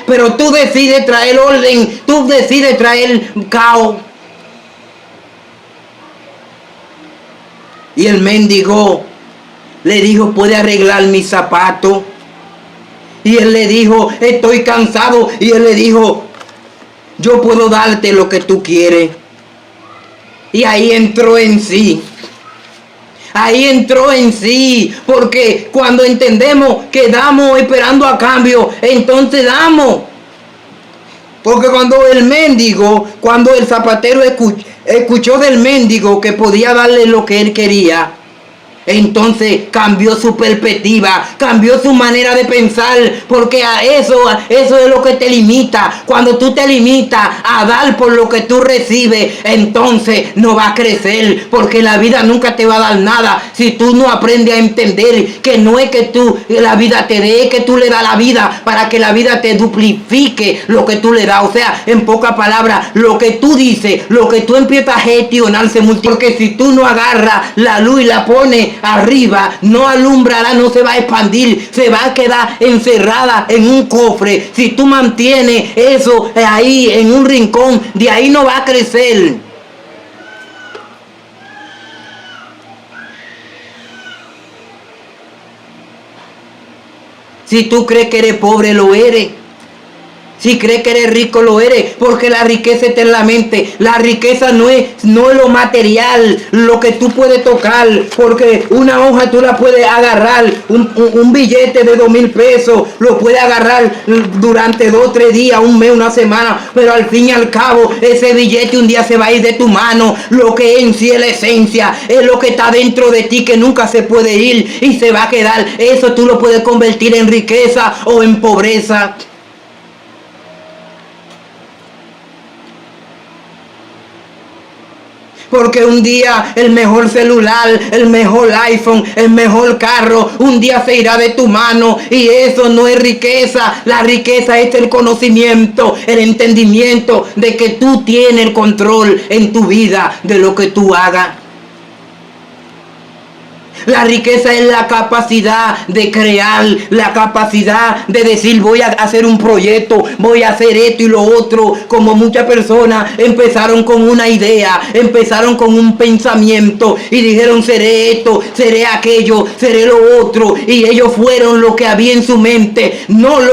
Pero tú decides traer orden, tú decides traer caos. Y el mendigo le dijo: ¿puede arreglar mi zapato? Y él le dijo: estoy cansado. Y él le dijo: yo puedo darte lo que tú quieres. Y ahí entró en sí. Ahí entró en sí, porque cuando entendemos que damos esperando a cambio, entonces damos. Porque cuando el zapatero escuchó del mendigo que podía darle lo que él quería, entonces cambió su perspectiva, cambió su manera de pensar, porque a eso es lo que te limita. Cuando tú te limitas a dar por lo que tú recibes, entonces no va a crecer, porque la vida nunca te va a dar nada si tú no aprendes a entender que no es que la vida te dé, es que tú le das la vida para que la vida te duplique lo que tú le das. O sea, en pocas palabras, lo que tú dices, lo que tú empiezas a gestionar se multiplica, porque si tú no agarras la luz y la pones arriba, no alumbrará, no se va a expandir, se va a quedar encerrada en un cofre. Si tú mantienes eso ahí en un rincón, de ahí no va a crecer. Si tú crees que eres pobre, lo eres. Si crees que eres rico, lo eres, porque la riqueza está en la mente. La riqueza no es lo material, lo que tú puedes tocar, porque una hoja tú la puedes agarrar, un billete de 2,000 pesos, lo puedes agarrar durante 2, 3 días, un mes, una semana, pero al fin y al cabo, ese billete un día se va a ir de tu mano. Lo que en sí es la esencia, es lo que está dentro de ti, que nunca se puede ir y se va a quedar. Eso tú lo puedes convertir en riqueza o en pobreza. Porque un día el mejor celular, el mejor iPhone, el mejor carro, un día se irá de tu mano, y eso no es riqueza. La riqueza es el conocimiento, el entendimiento de que tú tienes el control en tu vida de lo que tú hagas. La riqueza es la capacidad de crear, la capacidad de decir: voy a hacer un proyecto, voy a hacer esto y lo otro. Como muchas personas empezaron con una idea, empezaron con un pensamiento y dijeron: seré esto, seré aquello, seré lo otro. Y ellos fueron lo que había en su mente, no es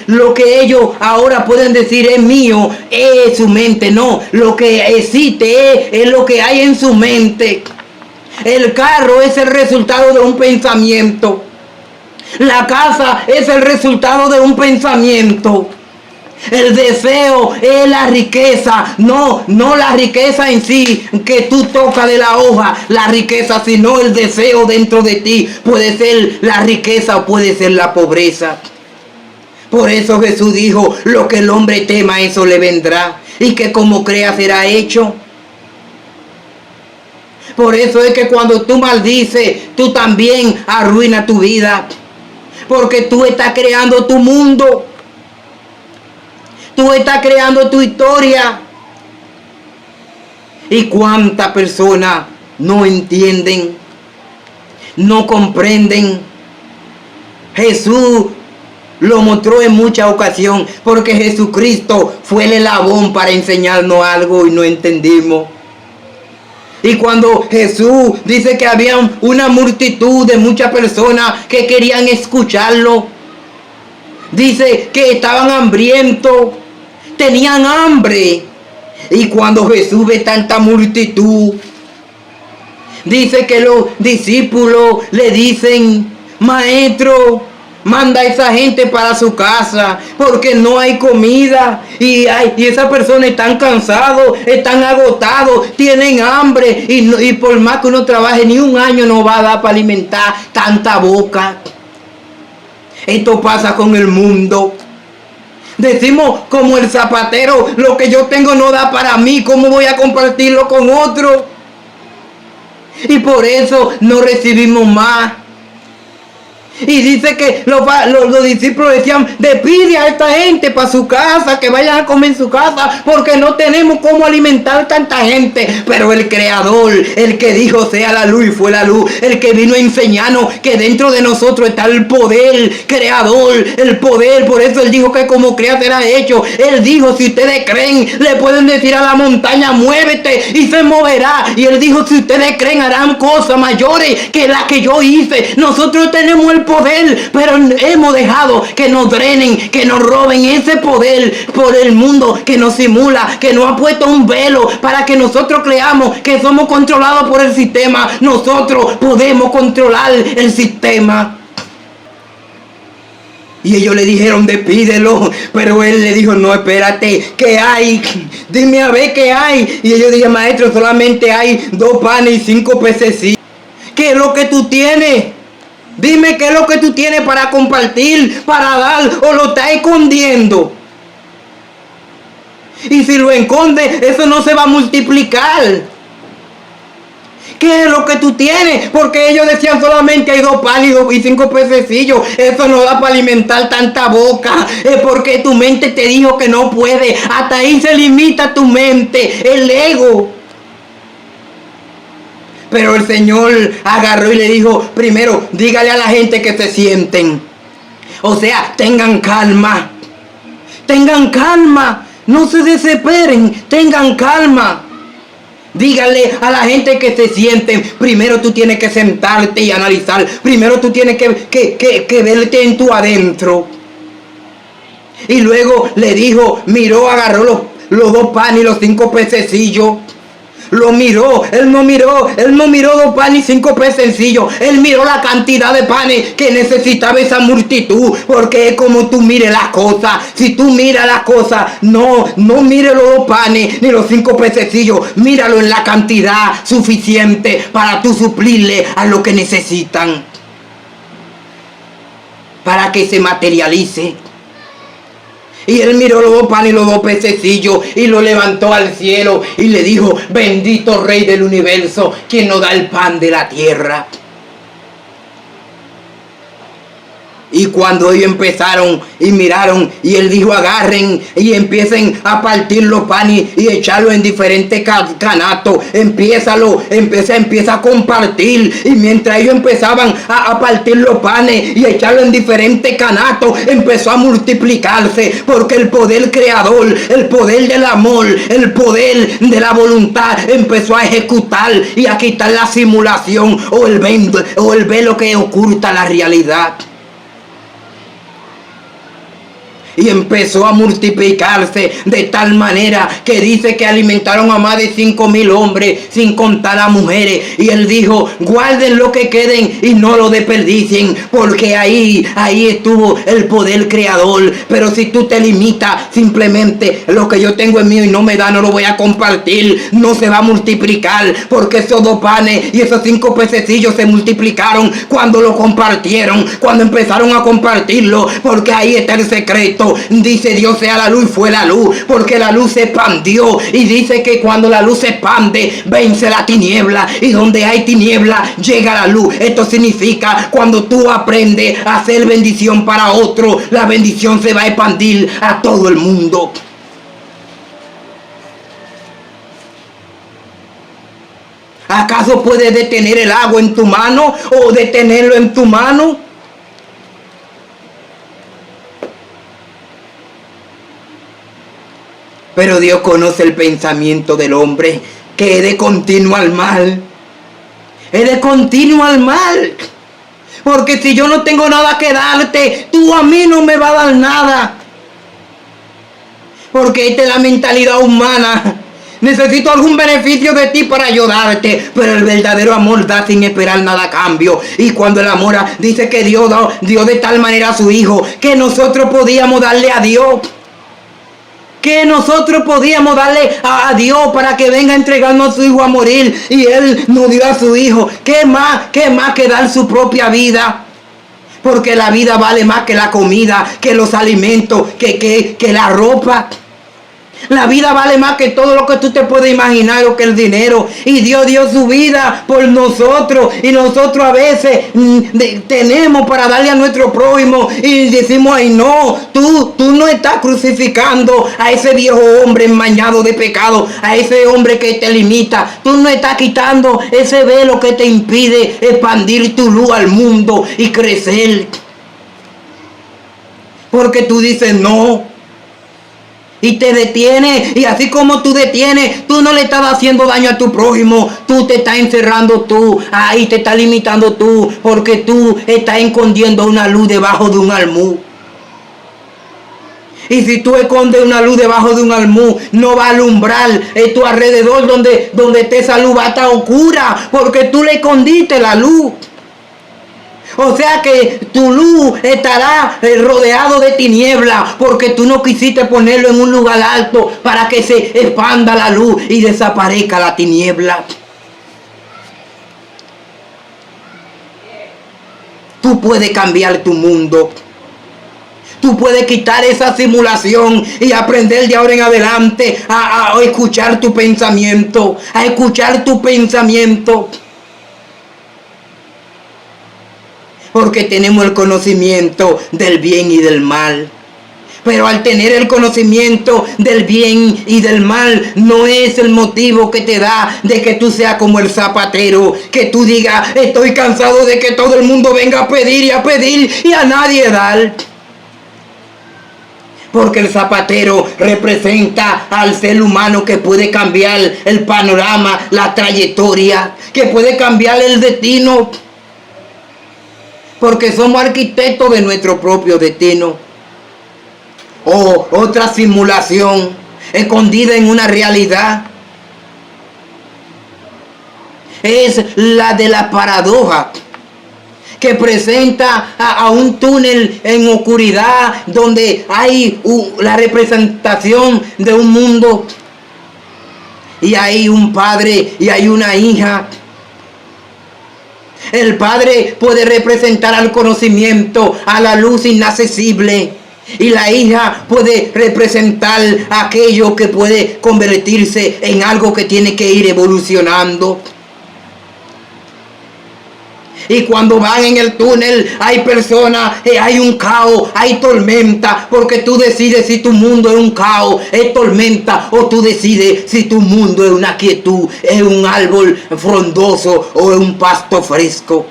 lo que ellos ahora pueden decir es mío, es su mente. No, lo que existe es lo que hay en su mente. El carro es el resultado de un pensamiento. La casa es el resultado de un pensamiento. El deseo es la riqueza, no la riqueza en sí que tú tocas de la hoja, la riqueza, sino el deseo dentro de ti. Puede ser la riqueza o puede ser la pobreza. Por eso Jesús dijo, lo que el hombre tema, eso le vendrá, y que como crea será hecho. Por eso es que cuando tú maldices, tú también arruinas tu vida, porque tú estás creando tu mundo. Tú estás creando tu historia. ¿Y cuántas personas no entienden? No comprenden. Jesús lo mostró en muchas ocasiones, porque Jesucristo fue el eslabón para enseñarnos algo y no entendimos. Y cuando Jesús dice que había una multitud de muchas personas que querían escucharlo, dice que estaban hambrientos, tenían hambre. Y cuando Jesús ve tanta multitud, dice que los discípulos le dicen, maestro, manda a esa gente para su casa, porque no hay comida. Y esas personas están cansados, están agotados, tienen hambre. Y por más que uno trabaje, ni un año no va a dar para alimentar tanta boca. Esto pasa con el mundo. Decimos como el zapatero, lo que yo tengo no da para mí, ¿cómo voy a compartirlo con otro? Y por eso no recibimos más. Y dice que los discípulos decían, despide a esta gente para su casa, que vayan a comer en su casa, porque no tenemos cómo alimentar tanta gente. Pero el Creador, el que dijo sea la luz y fue la luz, el que vino a enseñarnos que dentro de nosotros está el poder creador, el poder. Por eso él dijo que como crea será hecho. Él dijo, si ustedes creen, le pueden decir a la montaña, muévete, y se moverá. Y él dijo, si ustedes creen, harán cosas mayores que las que yo hice. Nosotros tenemos el poder, pero hemos dejado que nos drenen, que nos roben ese poder por el mundo que nos simula, que nos ha puesto un velo para que nosotros creamos que somos controlados por el sistema. Nosotros podemos controlar el sistema. Y ellos le dijeron, despídelo. Pero él le dijo, no, espérate, ¿qué hay? Dime a ver qué hay. Y ellos dijeron, maestro, solamente hay 2 panes y 5 pececillos. ¿Qué es lo que tú tienes? Dime qué es lo que tú tienes para compartir, para dar, o lo estás escondiendo. Y si lo escondes, eso no se va a multiplicar. ¿Qué es lo que tú tienes? Porque ellos decían solamente hay 2 panes y 5 pececillos. Eso no da para alimentar tanta boca. Es porque tu mente te dijo que no puede. Hasta ahí se limita tu mente, el ego. Pero el Señor agarró y le dijo, primero, dígale a la gente que se sienten. O sea, tengan calma. Tengan calma. No se desesperen. Tengan calma. Dígale a la gente que se sienten. Primero tú tienes que sentarte y analizar. Primero tú tienes que verte en tu adentro. Y luego le dijo, miró, agarró los 2 panes y los 5 pececillos. Lo miró, él no miró 2 panes y 5 pececillos. Él miró la cantidad de panes que necesitaba esa multitud. Porque es como tú mires las cosas. Si tú miras las cosas, no mires los 2 panes ni los 5 pececillos. Míralo en la cantidad suficiente para tú suplirle a lo que necesitan, para que se materialice. Y él miró los 2 panes y los 2 pececillos y lo levantó al cielo y le dijo, bendito Rey del universo, quien nos da el pan de la tierra. Y cuando ellos empezaron y miraron, y él dijo, agarren y empiecen a partir los panes y echarlos en diferentes canastos. Empieza a compartir. Y mientras ellos empezaban a partir los panes y echarlos en diferentes canastos, empezó a multiplicarse. Porque el poder creador, el poder del amor, el poder de la voluntad empezó a ejecutar y a quitar la simulación o el velo que oculta la realidad. y empezó a multiplicarse de tal manera que dice que alimentaron a más de 5,000 hombres, sin contar a mujeres. Y él dijo: guarden lo que queden y no lo desperdicien, porque ahí estuvo el poder creador. Pero si tú te limitas simplemente, lo que yo tengo es mío y no me da, no lo voy a compartir, no se va a multiplicar, porque esos 2 panes y esos 5 pececillos se multiplicaron cuando lo compartieron, cuando empezaron a compartirlo, porque ahí está el secreto. Dice: Dios sea la luz, y fue la luz, porque la luz se expandió, y dice que cuando la luz se expande, vence la tiniebla, y donde hay tiniebla llega la luz. Esto significa, cuando tú aprendes a hacer bendición para otro, la bendición se va a expandir a todo el mundo. ¿Acaso puedes detener el agua en tu mano o detenerlo en tu mano? Pero Dios conoce el pensamiento del hombre, que es de continuo al mal. Es de continuo al mal. Porque si yo no tengo nada que darte, tú a mí no me vas a dar nada. Porque esta es la mentalidad humana. Necesito algún beneficio de ti para ayudarte, pero el verdadero amor da sin esperar nada a cambio. Y cuando el amor dice que Dios dio de tal manera a su Hijo, que nosotros podíamos darle a Dios, que nosotros podíamos darle a Dios para que venga a entregarnos a su Hijo a morir, y Él nos dio a su Hijo. ¿Qué más que dar su propia vida? Porque la vida vale más que la comida, que los alimentos, que la ropa. La vida vale más que todo lo que tú te puedes imaginar, o que el dinero. Y Dios dio su vida por nosotros. Y nosotros a veces tenemos para darle a nuestro prójimo. Y decimos: ay no, tú no estás crucificando a ese viejo hombre enmañado de pecado, a ese hombre que te limita. Tú no estás quitando ese velo que te impide expandir tu luz al mundo y crecer. Porque tú dices no. Y te detienes, y así como tú detienes, tú no le estás haciendo daño a tu prójimo, tú te estás encerrando tú, ahí te estás limitando tú, porque tú estás escondiendo una luz debajo de un almud. Y si tú escondes una luz debajo de un almud, no va a alumbrar tu alrededor, donde esté esa luz va a estar oscura, porque tú le escondiste la luz. O sea que tu luz estará rodeado de tiniebla, porque tú no quisiste ponerlo en un lugar alto para que se expanda la luz y desaparezca la tiniebla. Tú puedes cambiar tu mundo. Tú puedes quitar esa simulación y aprender de ahora en adelante a escuchar tu pensamiento, a escuchar tu pensamiento. Porque tenemos el conocimiento del bien y del mal. Pero al tener el conocimiento del bien y del mal, no es el motivo que te da de que tú seas como el zapatero, que tú digas: estoy cansado de que todo el mundo venga a pedir y a nadie dar. Porque el zapatero representa al ser humano que puede cambiar el panorama, la trayectoria, que puede cambiar el destino. Porque somos arquitectos de nuestro propio destino. O otra simulación escondida en una realidad es la de la paradoja, que presenta a un túnel en oscuridad, donde hay la representación de un mundo, y hay un padre y hay una hija. El padre puede representar al conocimiento, a la luz inaccesible, y la hija puede representar aquello que puede convertirse en algo que tiene que ir evolucionando. Y cuando van en el túnel hay personas, hay un caos, hay tormenta, porque tú decides si tu mundo es un caos, es tormenta, o tú decides si tu mundo es una quietud, es un árbol frondoso o es un pasto fresco.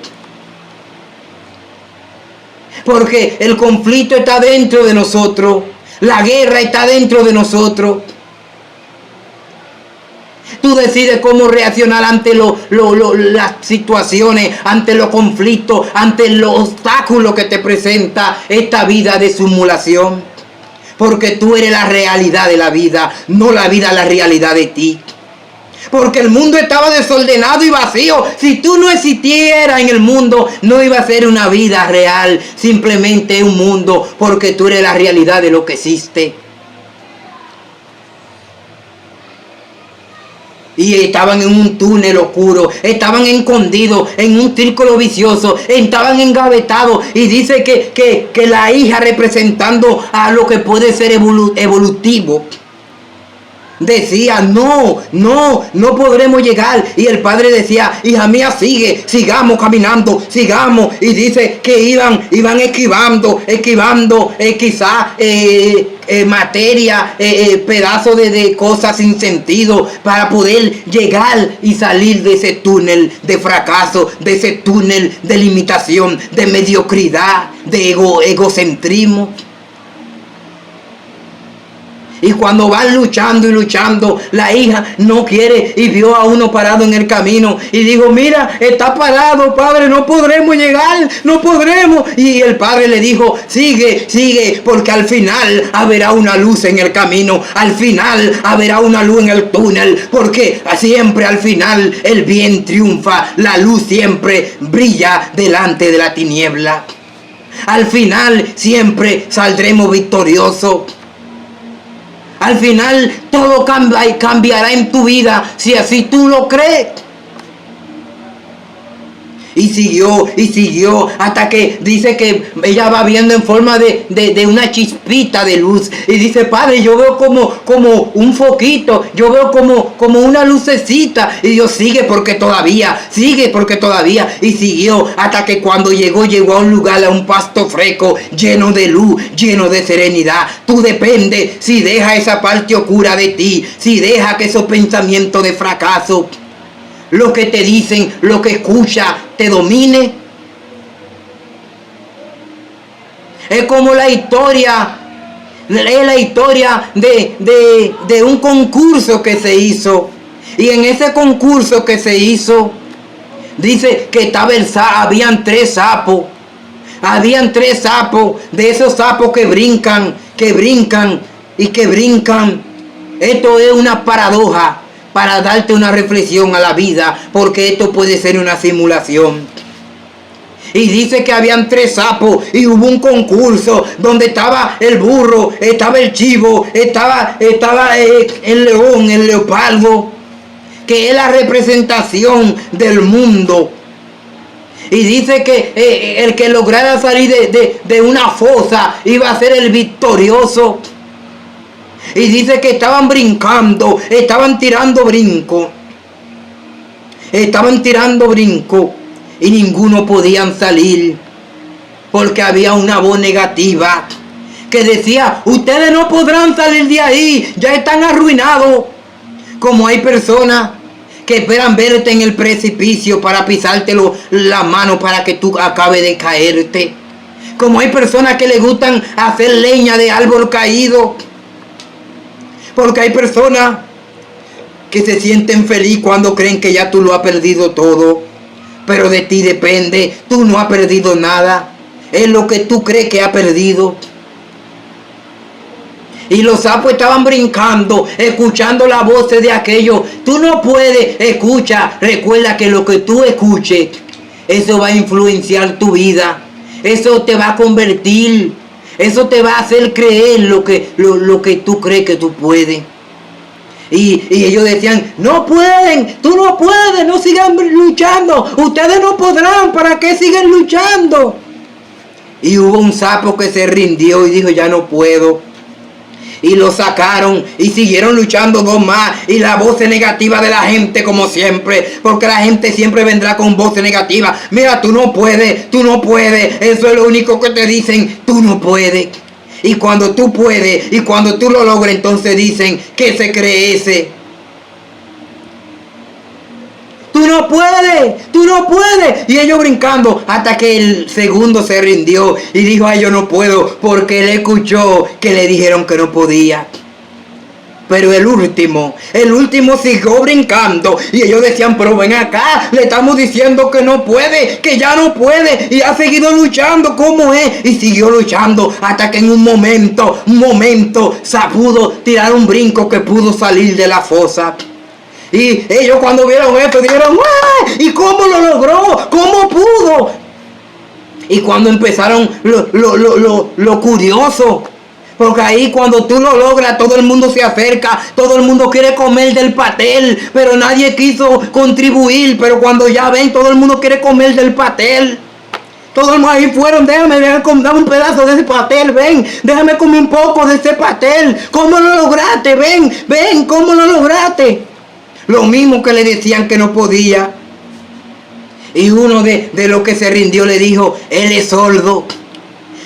Porque el conflicto está dentro de nosotros, la guerra está dentro de nosotros. Tú decides cómo reaccionar ante las situaciones, ante los conflictos, ante los obstáculos que te presenta esta vida de simulación. Porque tú eres la realidad de la vida, no la vida la realidad de ti. Porque el mundo estaba desordenado y vacío. Si tú no existieras en el mundo, no iba a ser una vida real. Simplemente un mundo, porque tú eres la realidad de lo que existe. Y estaban en un túnel oscuro, estaban escondidos en un círculo vicioso, estaban engavetados. Y dice que la hija, representando a lo que puede ser evolutivo, decía, no podremos llegar. Y el padre decía, hija mía, sigamos caminando, sigamos. Y dice que iban esquivando quizás materia, pedazos de cosas sin sentido, para poder llegar y salir de ese túnel de fracaso, de ese túnel de limitación, de mediocridad, de egocentrismo. Y cuando van luchando y luchando, la hija no quiere, y vio a uno parado en el camino y dijo, mira, está parado, padre, no podremos llegar, no podremos. Y el padre le dijo, sigue, porque al final habrá una luz en el camino, al final habrá una luz en el túnel, porque siempre al final el bien triunfa, la luz siempre brilla delante de la tiniebla. Al final siempre saldremos victoriosos. Al final todo cambiará en tu vida, si así tú lo crees. Y siguió hasta que dice que ella va viendo en forma de una chispita de luz. Y dice, padre, yo veo como un foquito, yo veo como una lucecita. Y Dios, sigue porque todavía. Y siguió hasta que cuando llegó a un lugar, a un pasto fresco, lleno de luz, lleno de serenidad. Tú dependes si deja esa parte oscura de ti, si deja que esos pensamientos de fracaso, lo que te dicen, lo que escuchas, te domine. Es como la historia de un concurso que se hizo. Y en ese concurso que se hizo, dice que habían tres sapos. Habían tres sapos, de esos sapos que brincan. Esto es una paradoja, para darte una reflexión a la vida, porque esto puede ser una simulación. Y dice que habían tres sapos y hubo un concurso donde estaba el burro, estaba el chivo, estaba el león, el leopardo, que es la representación del mundo. Y dice que el que lograra salir de una fosa iba a ser el victorioso. Y dice que estaban brincando, estaban tirando brinco, y ninguno podían salir, porque había una voz negativa que decía, ustedes no podrán salir de ahí, ya están arruinados. Como hay personas que esperan verte en el precipicio para pisártelo la mano para que tú acabes de caerte. Como hay personas que les gustan hacer leña de árbol caído. Porque hay personas que se sienten feliz cuando creen que ya tú lo has perdido todo. Pero de ti depende. Tú no has perdido nada. Es lo que tú crees que has perdido. Y los sapos estaban brincando, escuchando la voz de aquellos. Tú no puedes, escucha. Recuerda que lo que tú escuches, eso va a influenciar tu vida. Eso te va a convertir. Eso te va a hacer creer lo que tú crees que tú puedes. Y ellos decían, no pueden, tú no puedes, no sigan luchando. Ustedes no podrán, ¿para qué siguen luchando? Y hubo un sapo que se rindió y dijo, ya no puedo. Y lo sacaron y siguieron luchando dos más. Y la voz negativa de la gente, como siempre, porque la gente siempre vendrá con voz negativa. Mira, tú no puedes, eso es lo único que te dicen, tú no puedes. Y cuando tú puedes y cuando tú lo logras, entonces dicen, ¿qué se cree ese? Tú no puedes. Y ellos brincando hasta que el segundo se rindió y dijo, ay, yo no puedo, porque él escuchó que le dijeron que no podía. Pero el último siguió brincando. Y ellos decían, pero ven acá, le estamos diciendo que no puede, que ya no puede. Y ha seguido luchando, ¿cómo es? Y siguió luchando hasta que en un momento, se pudo tirar un brinco que pudo salir de la fosa. Y ellos cuando vieron esto dijeron, ¡ah! ¿Y cómo lo logró? ¿Cómo pudo? Y cuando empezaron lo curioso, porque ahí cuando tú lo logras, todo el mundo se acerca, todo el mundo quiere comer del pastel, pero nadie quiso contribuir. Pero cuando ya ven, todo el mundo quiere comer del pastel. Todos ahí fueron, déjame un pedazo de ese pastel, ven, déjame comer un poco de ese pastel. ¿Cómo lo lograste? Ven, ¿cómo lo lograste? Lo mismo que le decían que no podía. Y uno de los que se rindió le dijo, él es sordo.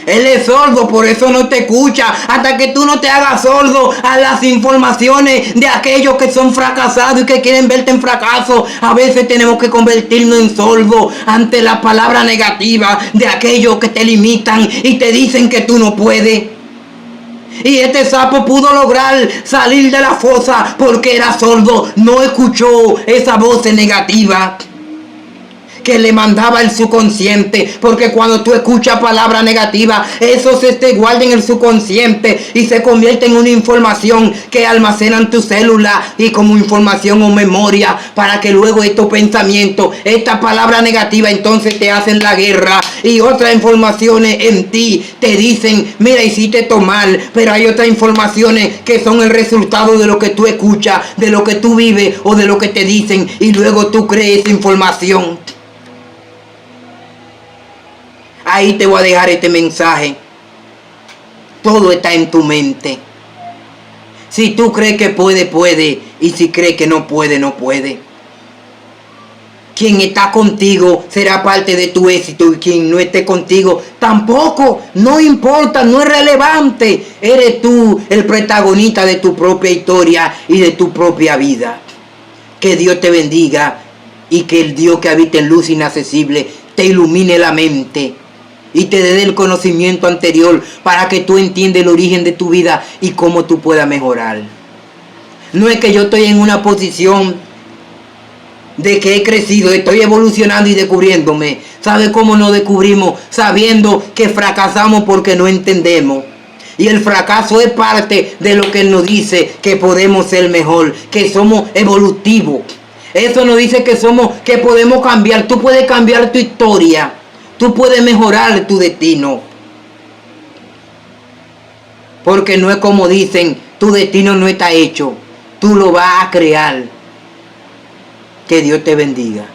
Él es sordo, por eso no te escucha. Hasta que tú no te hagas sordo a las informaciones de aquellos que son fracasados y que quieren verte en fracaso. A veces tenemos que convertirnos en sordos ante la palabra negativa de aquellos que te limitan y te dicen que tú no puedes. Y este sapo pudo lograr salir de la fosa porque era sordo. No escuchó esa voz negativa que le mandaba el subconsciente, porque cuando tú escuchas palabras negativas, eso se te guarda en el subconsciente y se convierte en una información que almacenan tu célula y como información o memoria, para que luego estos pensamientos, esta palabra negativa, entonces te hacen la guerra y otras informaciones en ti te dicen, mira, hiciste esto mal. Pero hay otras informaciones que son el resultado de lo que tú escuchas, de lo que tú vives o de lo que te dicen, y luego tú crees esa información. Ahí te voy a dejar este mensaje. Todo está en tu mente. Si tú crees que puede, puede. Y si crees que no puede, no puede. Quien está contigo será parte de tu éxito. Y quien no esté contigo tampoco. No importa, no es relevante. Eres tú el protagonista de tu propia historia y de tu propia vida. Que Dios te bendiga. Y que el Dios que habita en luz inaccesible te ilumine la mente y te dé el conocimiento anterior para que tú entiendas el origen de tu vida y cómo tú puedas mejorar. No es que yo estoy en una posición de que he crecido, estoy evolucionando y descubriéndome. ¿Sabe cómo nos descubrimos? Sabiendo que fracasamos porque no entendemos. Y el fracaso es parte de lo que nos dice que podemos ser mejor, que somos evolutivos. Eso nos dice que podemos cambiar. Tú puedes cambiar tu historia. Tú puedes mejorar tu destino. Porque no es como dicen, tu destino no está hecho. Tú lo vas a crear. Que Dios te bendiga.